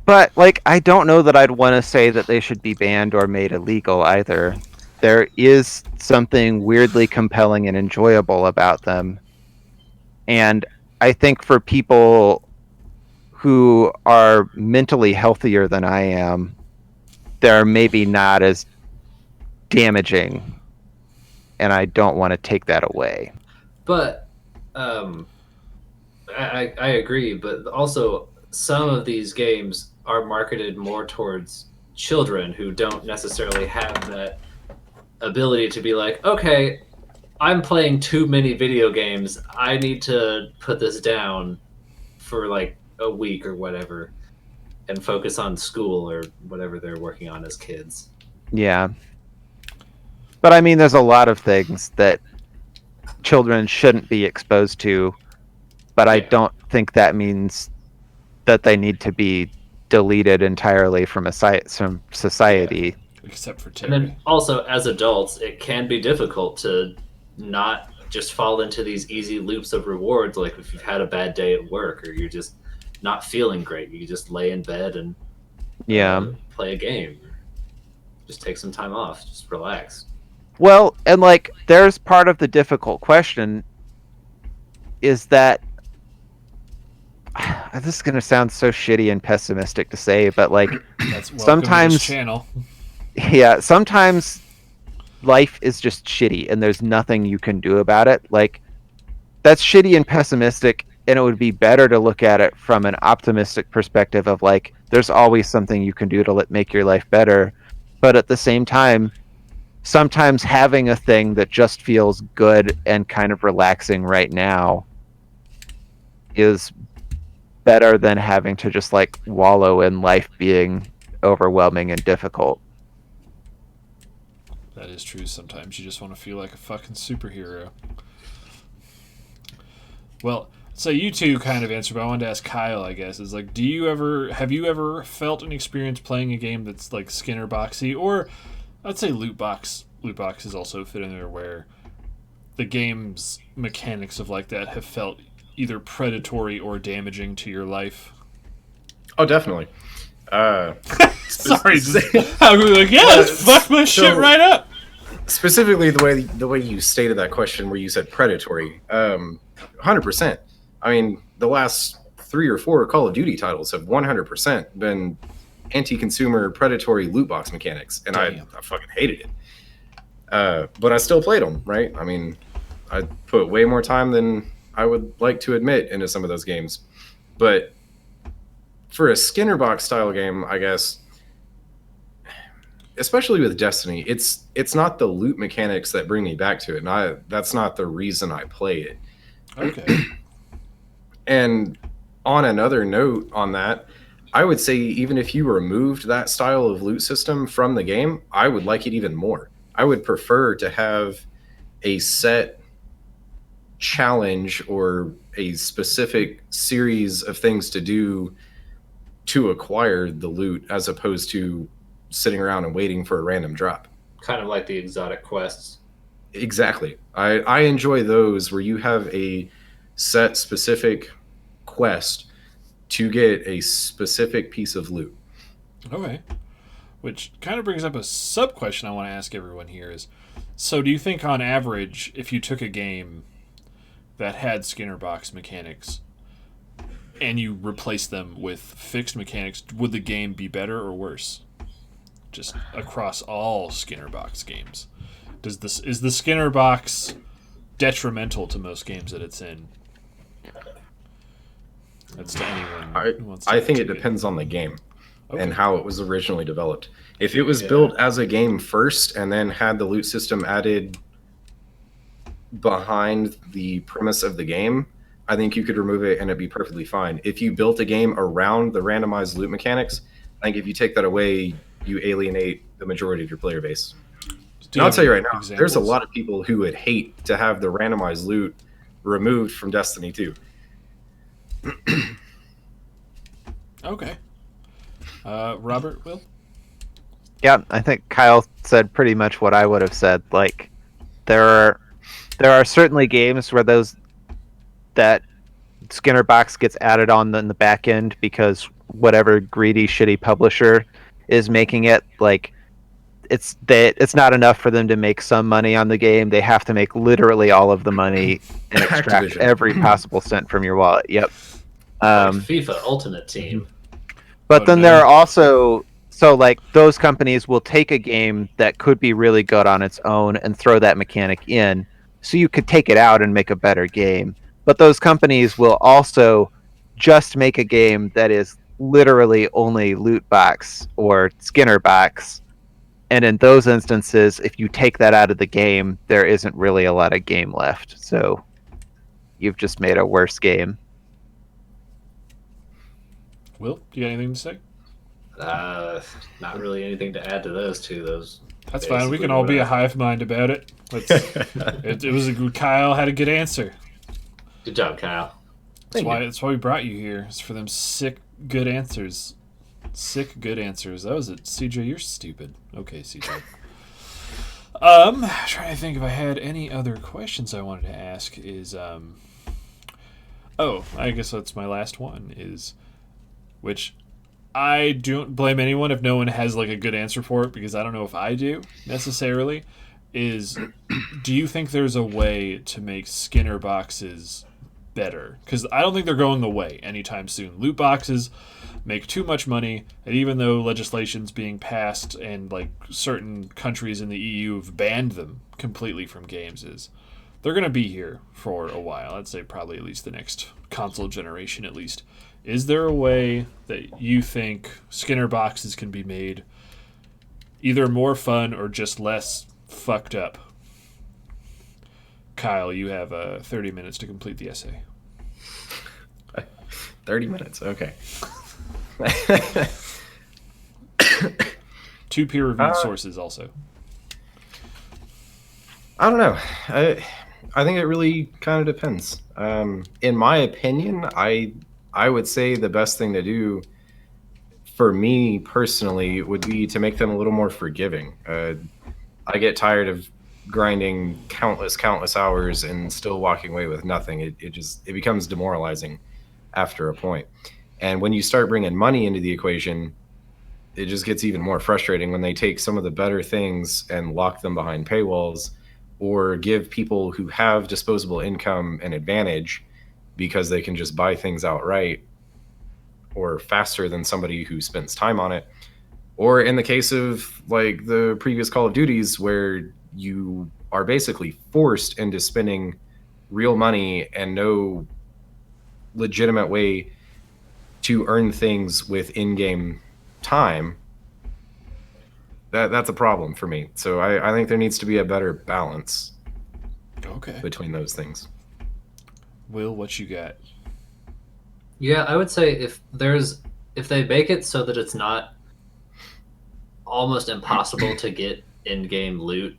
Speaker 2: But like, I don't know that I'd want to say that they should be banned or made illegal either. There is something weirdly compelling and enjoyable about them, and I think for people who are mentally healthier than I am, they're maybe not as damaging, and I don't want to take that away.
Speaker 3: But I agree, but also some of these games are marketed more towards children who don't necessarily have that ability to be like, okay, I'm playing too many video games. I need to put this down for like a week or whatever and focus on school or whatever they're working on as kids.
Speaker 2: Yeah. But I mean, there's a lot of things that children shouldn't be exposed to, but I don't think that means that they need to be deleted entirely from society.
Speaker 1: Except for Terry.
Speaker 3: And then also, as adults, it can be difficult to not just fall into these easy loops of rewards. Like if you've had a bad day at work or you're just not feeling great, you just lay in bed and play a game. Just take some time off. Just relax.
Speaker 2: Well, and like, there's part of the difficult question is that this is going to sound so shitty and pessimistic to say, but like, sometimes
Speaker 1: channel.
Speaker 2: Yeah, sometimes life is just shitty and there's nothing you can do about it. Like, that's shitty and pessimistic, and it would be better to look at it from an optimistic perspective of like, there's always something you can do to make your life better. But at the same time, sometimes having a thing that just feels good and kind of relaxing right now is better than having to just like wallow in life being overwhelming and difficult.
Speaker 1: That is true. Sometimes you just want to feel like a fucking superhero. Well, so you two kind of answered, but I wanted to ask Kyle, I guess, is like, have you ever felt an experience playing a game that's like Skinner boxy, or I'd say loot boxes also fit in there, where the game's mechanics of like that have felt either predatory or damaging to your life?
Speaker 4: Oh, definitely.
Speaker 1: Sorry, I'm like, yeah, let's fuck my shit right up.
Speaker 4: Specifically, the way you stated that question, where you said predatory, 100%. I mean, the last 3 or 4 Call of Duty titles have 100% been anti-consumer, predatory loot box mechanics, and I fucking hated it. But I still played them, right? I mean, I put way more time than I would like to admit into some of those games. But for a Skinner box style game, I guess, especially with Destiny, it's not the loot mechanics that bring me back to it, and that's not the reason I play it.
Speaker 1: Okay.
Speaker 4: And on another note on that, I would say even if you removed that style of loot system from the game, I would like it even more. I would prefer to have a set challenge or a specific series of things to do to acquire the loot, as opposed to sitting around and waiting for a random drop.
Speaker 3: Kind of like the exotic quests.
Speaker 4: Exactly. I enjoy those where you have a set specific quest to get a specific piece of loot.
Speaker 1: Okay. Which kind of brings up a sub question I want to ask everyone here is, so do you think on average, if you took a game that had Skinner box mechanics and you replaced them with fixed mechanics, would the game be better or worse? Just across all Skinner box games. Is the Skinner box detrimental to most games that it's in? That's to anyone who wants to
Speaker 4: I think it depends on the game.
Speaker 1: Okay.
Speaker 4: And how it was originally developed. If it was built as a game first and then had the loot system added behind the premise of the game, I think you could remove it and it'd be perfectly fine. If you built a game around the randomized loot mechanics, I think if you take that away, you alienate the majority of your player base. And I'll tell you right now, there's a lot of people who would hate to have the randomized loot removed from Destiny 2.
Speaker 1: Okay. Robert, Will?
Speaker 2: Yeah, I think Kyle said pretty much what I would have said. Like, there are certainly games where that Skinner box gets added on in the back end because whatever greedy, shitty publisher is making it, like, it's not enough for them to make some money on the game. They have to make literally all of the money and extract
Speaker 4: Activision.
Speaker 2: every possible cent from your wallet. Yep.
Speaker 3: Like FIFA Ultimate Team.
Speaker 2: But then there are also, so like, those companies will take a game that could be really good on its own and throw that mechanic in, so you could take it out and make a better game. But those companies will also just make a game that is literally only loot box or Skinner box. And in those instances, if you take that out of the game, there isn't really a lot of game left. So you've just made a worse game.
Speaker 1: Will, do you got anything to say?
Speaker 3: Not really anything to add to those two. Those.
Speaker 1: That's fine. We can all be a hive mind about it. It was a good. Kyle had a good answer.
Speaker 3: Good job, Kyle.
Speaker 1: That's why we brought you here. It's for them sick good answers. Sick good answers. That was it. CJ, you're stupid. Okay, CJ. Trying to think if I had any other questions I wanted to ask. I guess that's my last one. Which I don't blame anyone if no one has like a good answer for it, because I don't know if I do necessarily. Do you think there's a way to make Skinner boxes better? Because I don't think they're going away anytime soon. Loot boxes make too much money, and even though legislation's being passed and like certain countries in the EU have banned them completely from games, they're going to be here for a while. I'd say probably at least the next console generation at least. Is there a way that you think Skinner boxes can be made either more fun or just less fucked up? Kyle, you have 30 minutes to complete the essay.
Speaker 4: 30 minutes, okay.
Speaker 1: 2 peer-reviewed sources also.
Speaker 4: I don't know. I think it really kind of depends. In my opinion, I would say the best thing to do for me personally would be to make them a little more forgiving. I get tired of grinding countless hours and still walking away with nothing. It becomes demoralizing after a point. And when you start bringing money into the equation, it just gets even more frustrating when they take some of the better things and lock them behind paywalls, or give people who have disposable income an advantage because they can just buy things outright or faster than somebody who spends time on it. Or in the case of like the previous Call of Duties, where you are basically forced into spending real money and no legitimate way to earn things with in-game time, that's a problem for me. So I think there needs to be a better balance between those things.
Speaker 1: Will, what you got?
Speaker 3: Yeah, I would say if they make it so that it's not almost impossible to get in-game loot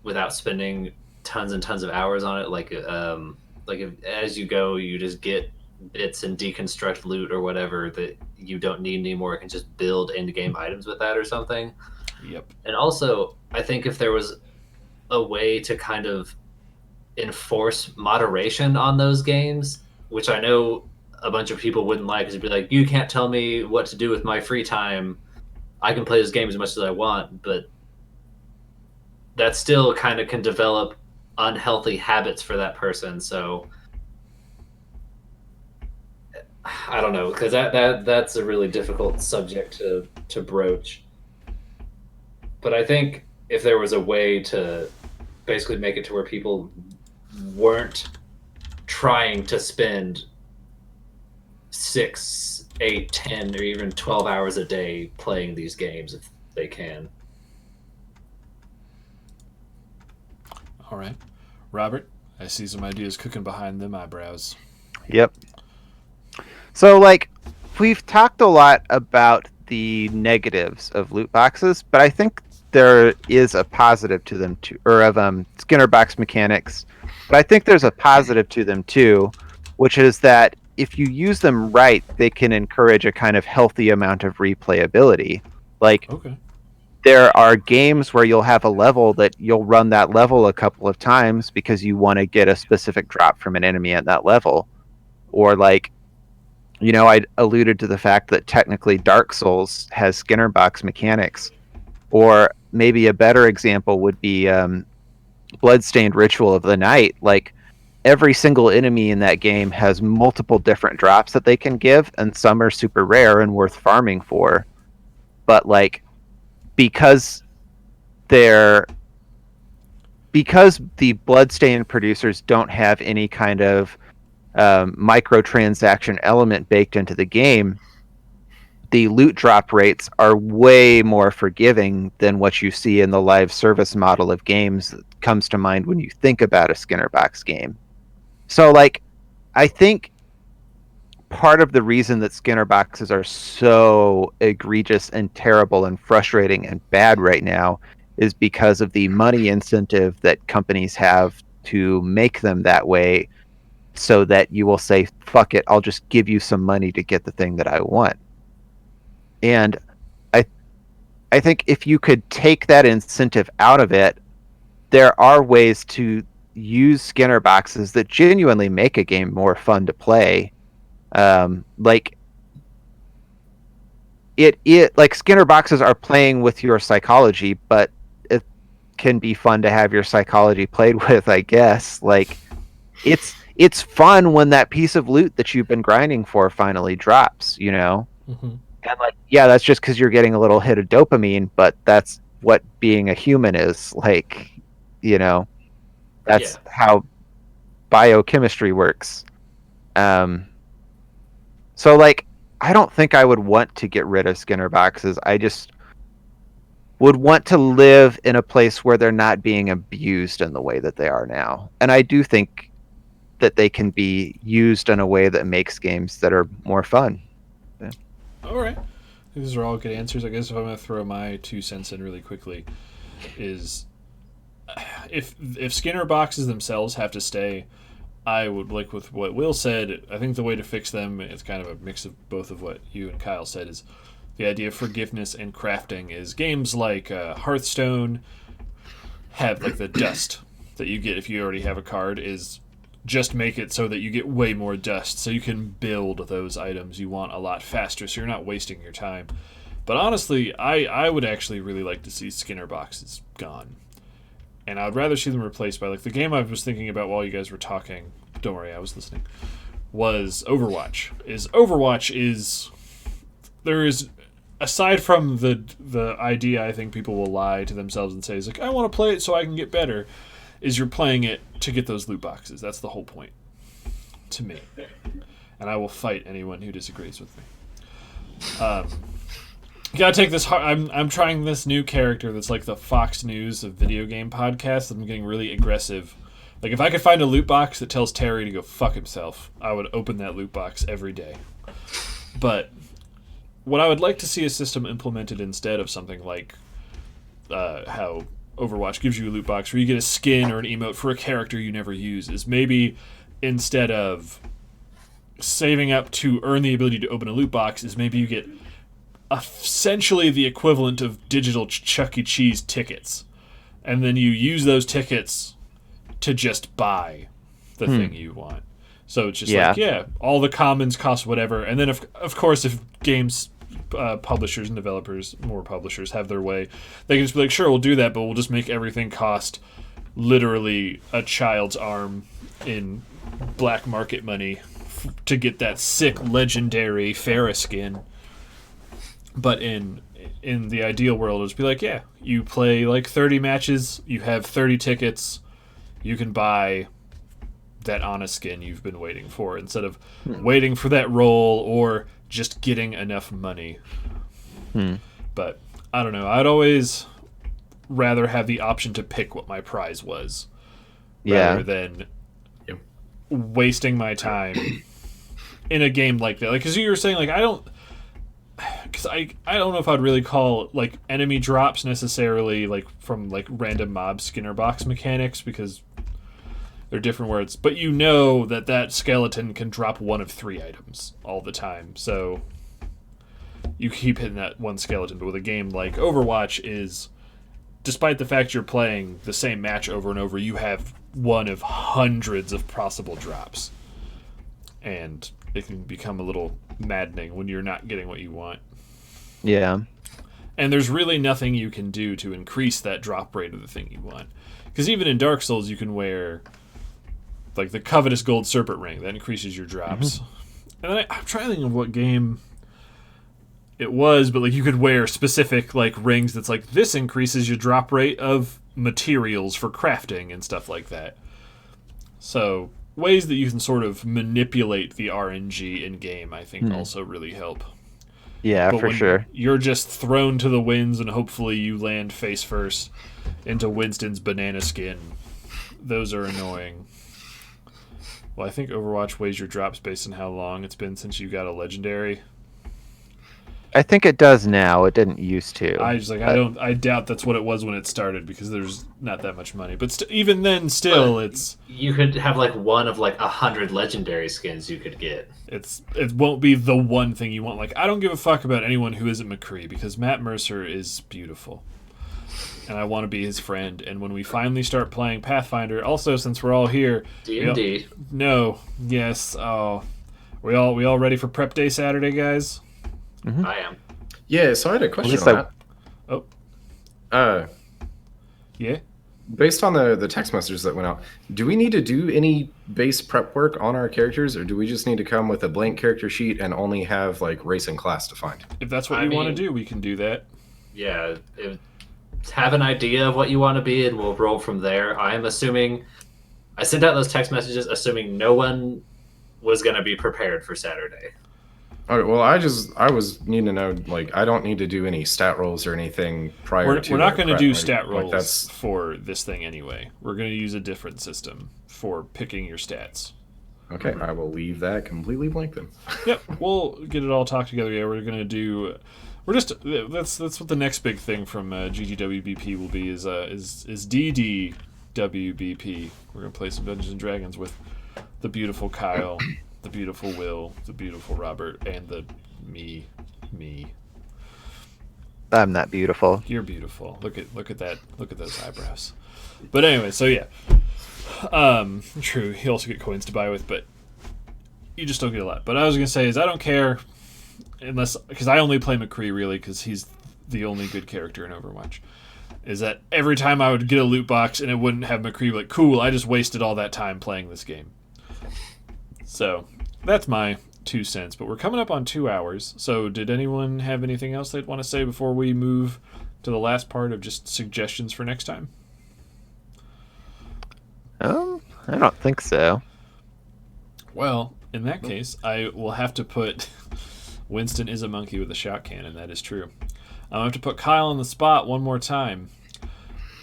Speaker 3: without spending tons and tons of hours on it, like if, as you go, you just get bits and deconstruct loot or whatever that you don't need anymore, can just build end-game items with that or something.
Speaker 1: Yep.
Speaker 3: And also, I think if there was a way to kind of enforce moderation on those games, which I know a bunch of people wouldn't like, because it'd be like, you can't tell me what to do with my free time. I can play this game as much as I want, but that still kind of can develop unhealthy habits for that person. So I don't know, because that's a really difficult subject to broach. But I think if there was a way to basically make it to where people weren't trying to spend 6, 8, 10, or even 12 hours a day playing these games if they can.
Speaker 1: All right. Robert, I see some ideas cooking behind them eyebrows.
Speaker 2: Yep. So, like, we've talked a lot about the negatives of loot boxes, but I think there is a positive to them too, or of Skinner box mechanics. But I think there's a positive to them too, which is that if you use them right, they can encourage a kind of healthy amount of replayability. Like, there are games where you'll have a level that you'll run that level a couple of times because you want to get a specific drop from an enemy at that level. Or like, you know, I alluded to the fact that technically Dark Souls has Skinner box mechanics. Or maybe a better example would be Bloodstained Ritual of the Night. Like, every single enemy in that game has multiple different drops that they can give, and some are super rare and worth farming for. But like, because the Bloodstained producers don't have any kind of microtransaction element baked into the game, the loot drop rates are way more forgiving than what you see in the live service model of games that comes to mind when you think about a Skinner box game. So, like, I think part of the reason that Skinner boxes are so egregious and terrible and frustrating and bad right now is because of the money incentive that companies have to make them that way, so that you will say, fuck it, I'll just give you some money to get the thing that I want. And I think if you could take that incentive out of it, there are ways to use Skinner boxes that genuinely make a game more fun to play. Like like Skinner boxes are playing with your psychology, but it can be fun to have your psychology played with, I guess. Like it's fun when that piece of loot that you've been grinding for finally drops, you know?
Speaker 1: Mm-hmm.
Speaker 2: And like, yeah, that's just because you're getting a little hit of dopamine, but that's what being a human is. Like, you know, that's how biochemistry works. So like, I don't think I would want to get rid of Skinner boxes. I just would want to live in a place where they're not being abused in the way that they are now. And I do think that they can be used in a way that makes games that are more fun. Yeah.
Speaker 1: All right. These are all good answers. I guess if I'm going to throw my 2 cents in really quickly, is if Skinner boxes themselves have to stay, I would, like with what Will said, I think the way to fix them, it's kind of a mix of both of what you and Kyle said, is the idea of forgiveness and crafting. Is games like Hearthstone have like the dust that you get if you already have a card, is just make it so that you get way more dust so you can build those items you want a lot faster, so you're not wasting your time. But honestly, I would actually really like to see Skinner boxes gone. And I would rather see them replaced by, like, the game I was thinking about while you guys were talking, don't worry, I was listening, was Overwatch. There is, aside from the idea I think people will lie to themselves and say, is like, I want to play it so I can get better, is you're playing it to get those loot boxes. That's the whole point, to me. And I will fight anyone who disagrees with me. You gotta take this hard. I'm trying this new character that's like the Fox News of video game podcasts. I'm getting really aggressive. Like, if I could find a loot box that tells Terry to go fuck himself, I would open that loot box every day. But what I would like to see a system implemented instead of something like how Overwatch gives you a loot box where you get a skin or an emote for a character you never use, is maybe instead of saving up to earn the ability to open a loot box, is maybe you get essentially the equivalent of digital Chuck E. Cheese tickets, and then you use those tickets to just buy the thing you want. So it's just like, all the commons cost whatever, and then of course if games publishers and developers, more publishers, have their way, they can just be like, sure, we'll do that, but we'll just make everything cost literally a child's arm in black market money to get that sick legendary Pharah skin. But in the ideal world, it would be like, yeah, you play like 30 matches, you have 30 tickets, you can buy that honest skin you've been waiting for, instead of waiting for that roll or just getting enough money. But I don't know. I'd always rather have the option to pick what my prize was, rather than wasting my time in a game like that. Like, because you were saying, like, I don't know if I'd really call like enemy drops necessarily like from like random mob Skinner box mechanics, because they're different words, but you know that skeleton can drop one of 3 items all the time, so you keep hitting that one skeleton. But with a game like Overwatch, is despite the fact you're playing the same match over and over, you have one of hundreds of possible drops, and it can become a little maddening when you're not getting what you want.
Speaker 2: Yeah.
Speaker 1: And there's really nothing you can do to increase that drop rate of the thing you want. Because even in Dark Souls, you can wear like the Covetous Gold Serpent Ring. That increases your drops. And then I'm trying to think of what game it was, but like you could wear specific like rings that's like, this increases your drop rate of materials for crafting and stuff like that. So ways that you can sort of manipulate the RNG in game, I think, also really help.
Speaker 2: Yeah,
Speaker 1: But
Speaker 2: for
Speaker 1: when
Speaker 2: sure.
Speaker 1: you're just thrown to the winds and hopefully you land face first into Winston's banana skin, those are annoying. Well, I think Overwatch weighs your drops based on how long it's been since you got a legendary.
Speaker 2: I think it does now. It didn't used to.
Speaker 1: I doubt that's what it was when it started because there's not that much money. But even then, still, it's
Speaker 3: You could have like one of like 100 legendary skins you could get.
Speaker 1: it won't be the one thing you want. Like, I don't give a fuck about anyone who isn't McCree because Matt Mercer is beautiful, and I want to be his friend. And when we finally start playing Pathfinder, also since we're all here,
Speaker 3: D&D.
Speaker 1: no, yes, oh, we all ready for Prep Day Saturday, guys?
Speaker 3: I am.
Speaker 4: Yeah, so I had a question
Speaker 2: least
Speaker 4: on that.
Speaker 1: Oh, yeah.
Speaker 4: Based on the text messages that went out, do we need to do any base prep work on our characters, or do we just need to come with a blank character sheet and only have like race and class defined?
Speaker 1: If that's what
Speaker 3: I
Speaker 1: you want to
Speaker 3: mean-
Speaker 1: do, we can do that.
Speaker 3: Yeah. Have an idea of what you want to be, and we'll roll from there. I'm assuming. I sent out those text messages assuming no one was going to be prepared for Saturday.
Speaker 4: All right, well, I was needing to know, like, I don't need to do any stat rolls or anything prior to
Speaker 1: We're not
Speaker 4: that
Speaker 1: going to
Speaker 4: prep,
Speaker 1: do
Speaker 4: right?
Speaker 1: stat
Speaker 4: Like,
Speaker 1: rolls for this thing anyway. We're going to use a different system for picking your stats.
Speaker 4: Okay, I will leave that completely blank then.
Speaker 1: Yep, we'll get it all talked together. Yeah, we're going to do. We're just that's what the next big thing from GGWBP will be is DDWBP. We're going to play some Dungeons and Dragons with the beautiful Kyle, the beautiful Will, the beautiful Robert, and the me.
Speaker 2: I'm not beautiful.
Speaker 1: You're beautiful. Look at that. Look at those eyebrows. But anyway, so yeah. True. You also get coins to buy with, but you just don't get a lot. But I was gonna say is I don't care unless because I only play McCree really because he's the only good character in Overwatch. Is that every time I would get a loot box and it wouldn't have McCree, like cool, I just wasted all that time playing this game. So that's my 2 cents. But we're coming up on 2 hours. So did anyone have anything else they'd want to say before we move to the last part of just suggestions for next time?
Speaker 2: I don't think so.
Speaker 1: Well, in that case, I will have to put Winston is a monkey with a shot cannon. That is true. I'll have to put Kyle on the spot one more time.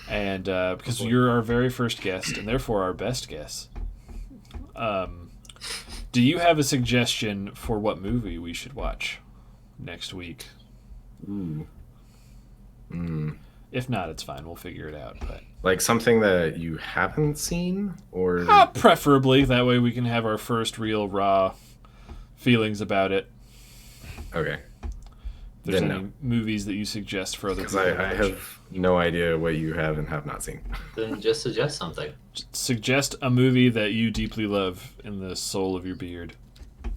Speaker 1: And because you're our very first guest and therefore our best guest. Do you have a suggestion for what movie we should watch next week?
Speaker 4: Ooh.
Speaker 1: If not, it's fine. We'll figure it out. But
Speaker 4: Like something that you haven't seen, or
Speaker 1: preferably that way we can have our first real raw feelings about it.
Speaker 4: okay,
Speaker 1: If there's
Speaker 4: Then
Speaker 1: any
Speaker 4: no.
Speaker 1: movies that you suggest for other
Speaker 4: because
Speaker 1: people.
Speaker 4: I
Speaker 1: to watch.
Speaker 4: have no idea what you have and have not seen.
Speaker 3: Then just suggest something.
Speaker 1: Suggest a movie that you deeply love in the soul of your beard.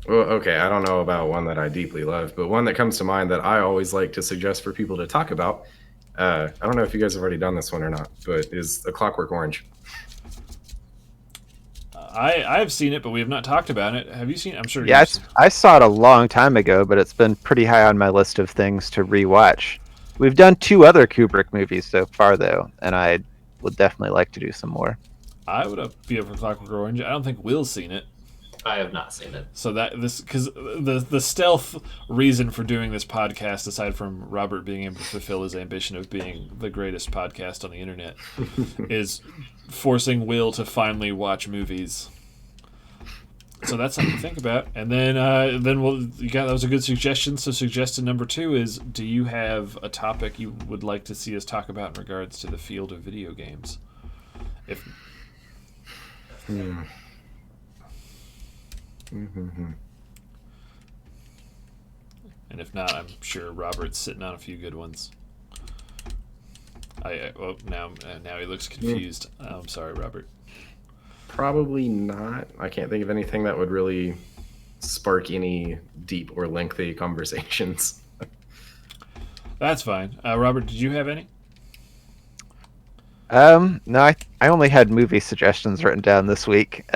Speaker 4: Well, okay, I don't know about one that I deeply love, but one that comes to mind that I always like to suggest for people to talk about. I don't know if you guys have already done this one or not, but is A Clockwork Orange.
Speaker 1: I've seen it, but we have not talked about it. Have you seen it? I'm sure.
Speaker 2: Yeah,
Speaker 1: you've seen
Speaker 2: I saw it a long time ago, but it's been pretty high on my list of things to rewatch. We've done 2 other Kubrick movies so far, though, and I would definitely like to do some more.
Speaker 1: I would be up for Clockwork Orange. I don't think Will's seen it.
Speaker 3: I have not seen it.
Speaker 1: So because the stealth reason for doing this podcast, aside from Robert being able to fulfill his ambition of being the greatest podcast on the internet, is forcing Will to finally watch movies. So that's something to think about. And then that was a good suggestion. So suggestion number 2 is: do you have a topic you would like to see us talk about in regards to the field of video games? If And if not, I'm sure Robert's sitting on a few good ones. Now he looks confused. Oh, I'm sorry, Robert.
Speaker 4: Probably not. I can't think of anything that would really spark any deep or lengthy conversations.
Speaker 1: That's fine. Robert, did you have any?
Speaker 2: No, I only had movie suggestions written down this week.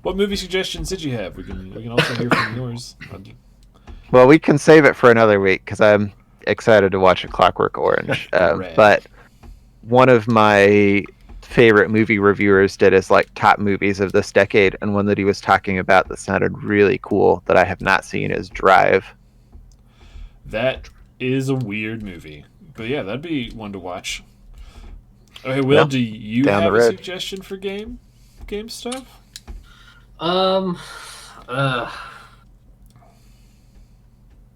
Speaker 1: What movie suggestions did you have? We can also hear from yours.
Speaker 2: Well, we can save it for another week because I'm excited to watch A Clockwork Orange.
Speaker 1: Rad.
Speaker 2: But one of my favorite movie reviewers did as like top movies of this decade, and one that he was talking about that sounded really cool that I have not seen is Drive.
Speaker 1: That is a weird movie. But yeah, that'd be one to watch. Okay, Will,
Speaker 2: Well,
Speaker 1: do you
Speaker 2: down the
Speaker 1: have a
Speaker 2: road.
Speaker 1: suggestion for game stuff?
Speaker 3: Not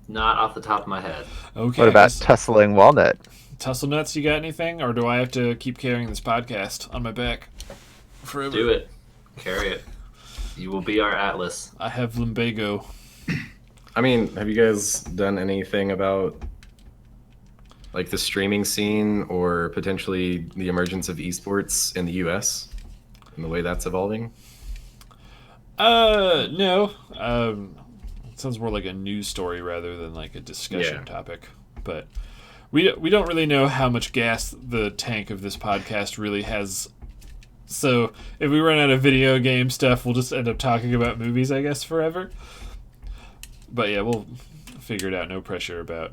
Speaker 3: off the top of my head.
Speaker 1: Okay.
Speaker 2: What about Tussling Walnut?
Speaker 1: Tussle Nuts, you got anything? Or do I have to keep carrying this podcast on my back forever?
Speaker 3: Do it. Carry it. You will be our Atlas.
Speaker 1: I have lumbago.
Speaker 4: I mean, have you guys done anything about like the streaming scene or potentially the emergence of esports in the US and the way that's evolving?
Speaker 1: No. It sounds more like a news story rather than like a discussion topic. But we don't really know how much gas the tank of this podcast really has. So if we run out of video game stuff, we'll just end up talking about movies, I guess, forever. But yeah, we'll figure it out. No pressure about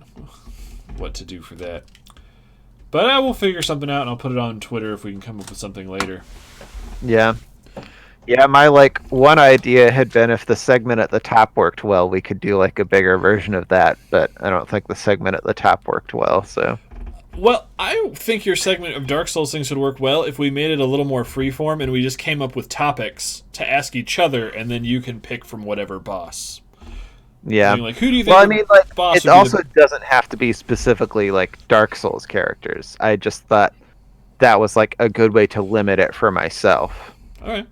Speaker 1: what to do for that. But I will figure something out, and I'll put it on Twitter if we can come up with something later.
Speaker 2: Yeah. Yeah, my like one idea had been if the segment at the top worked well, we could do like a bigger version of that, but I don't think the segment at the top worked well, so.
Speaker 1: Well, I think your segment of Dark Souls things would work well if we made it a little more freeform and we just came up with topics to ask each other, and then you can pick from whatever boss.
Speaker 2: Yeah.
Speaker 1: I mean, like, who do you think
Speaker 2: Well, I mean, like,
Speaker 1: boss
Speaker 2: it
Speaker 1: would be
Speaker 2: also doesn't have to be specifically like Dark Souls characters. I just thought that was like a good way to limit it for myself.
Speaker 1: All right.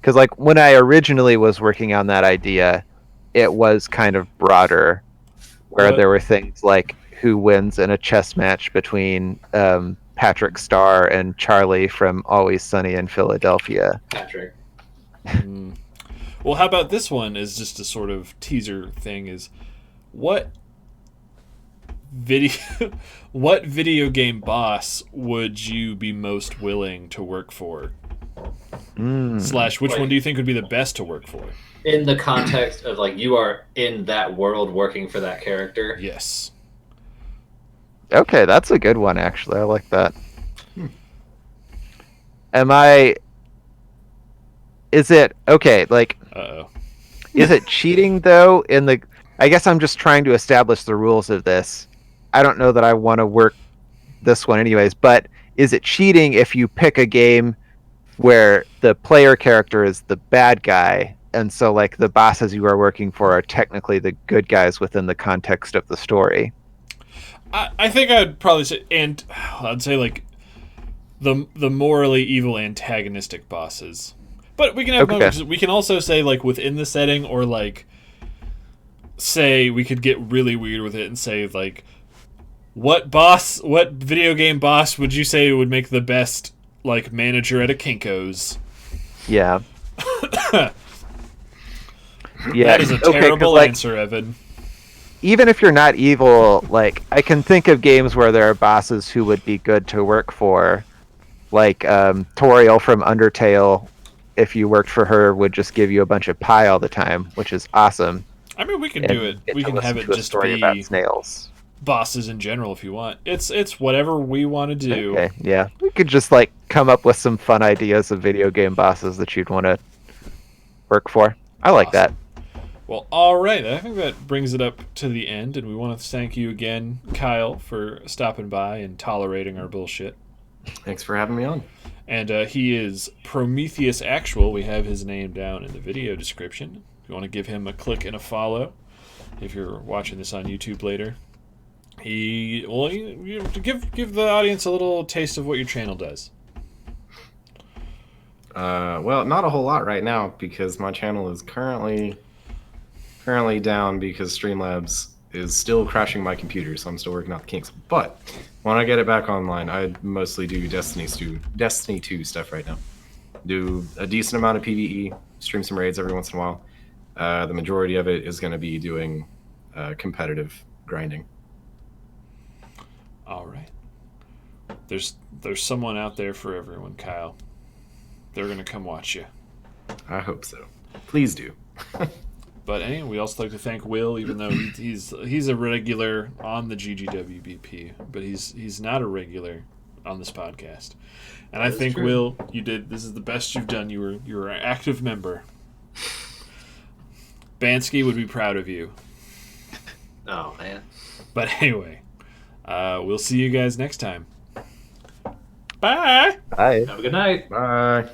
Speaker 2: Because like when I originally was working on that idea, it was kind of broader, where there were things like who wins in a chess match between Patrick Starr and Charlie from Always Sunny in Philadelphia.
Speaker 3: Patrick.
Speaker 1: Well, how about this one is just a sort of teaser thing is what video game boss would you be most willing to work for? Slash, which one do you think would be the best to work for?
Speaker 3: In the context of like you are in that world working for that character.
Speaker 1: Yes.
Speaker 2: Okay, that's a good one, actually. I like that. Is it, okay, like,
Speaker 1: Uh-oh.
Speaker 2: is it cheating, though, I guess I'm just trying to establish the rules of this. I don't know that I want to work this one anyways, but is it cheating if you pick a game where the player character is the bad guy, and so, like, the bosses you are working for are technically the good guys within the context of the story?
Speaker 1: I think I'd probably say, and I'd say like the morally evil antagonistic bosses. But we can have we can also say like within the setting, or like say we could get really weird with it and say like what video game boss would you say would make the best like manager at a Kinko's?
Speaker 2: Yeah. Yeah.
Speaker 1: That is a terrible answer, Evan.
Speaker 2: Even if you're not evil, like, I can think of games where there are bosses who would be good to work for. Like, Toriel from Undertale, if you worked for her, would just give you a bunch of pie all the time, which is awesome.
Speaker 1: I mean, we can do it. We can have it just
Speaker 2: story
Speaker 1: be
Speaker 2: about snails.
Speaker 1: Bosses in general if you want. It's whatever we want to do.
Speaker 2: Okay, yeah. We could just, like, come up with some fun ideas of video game bosses that you'd want to work for. I like that.
Speaker 1: Well, all right. I think that brings it up to the end, and we want to thank you again, Kyle, for stopping by and tolerating our bullshit.
Speaker 4: Thanks for having me on.
Speaker 1: And he is Prometheus Actual. We have his name down in the video description. If you want to give him a click and a follow, if you're watching this on YouTube later. Give the audience a little taste of what your channel does.
Speaker 4: Well, not a whole lot right now because my channel is currently down because Streamlabs is still crashing my computer, so I'm still working out the kinks. But when I get it back online, I mostly do Destiny 2 stuff right now. Do a decent amount of PvE, stream some raids every once in a while. The majority of it is going to be doing competitive grinding.
Speaker 1: All right. There's someone out there for everyone, Kyle. They're going to come watch you.
Speaker 4: I hope so. Please do.
Speaker 1: But anyway, we also like to thank Will, even though he's a regular on the GGWBP, but he's not a regular on this podcast. And
Speaker 3: That
Speaker 1: I
Speaker 3: is
Speaker 1: think,
Speaker 3: true.
Speaker 1: Will, you did. This is the best you've done. You were an active member. Bansky would be proud of you.
Speaker 3: Oh man.
Speaker 1: But anyway, we'll see you guys next time. Bye.
Speaker 2: Bye.
Speaker 3: Have a good night.
Speaker 4: Bye.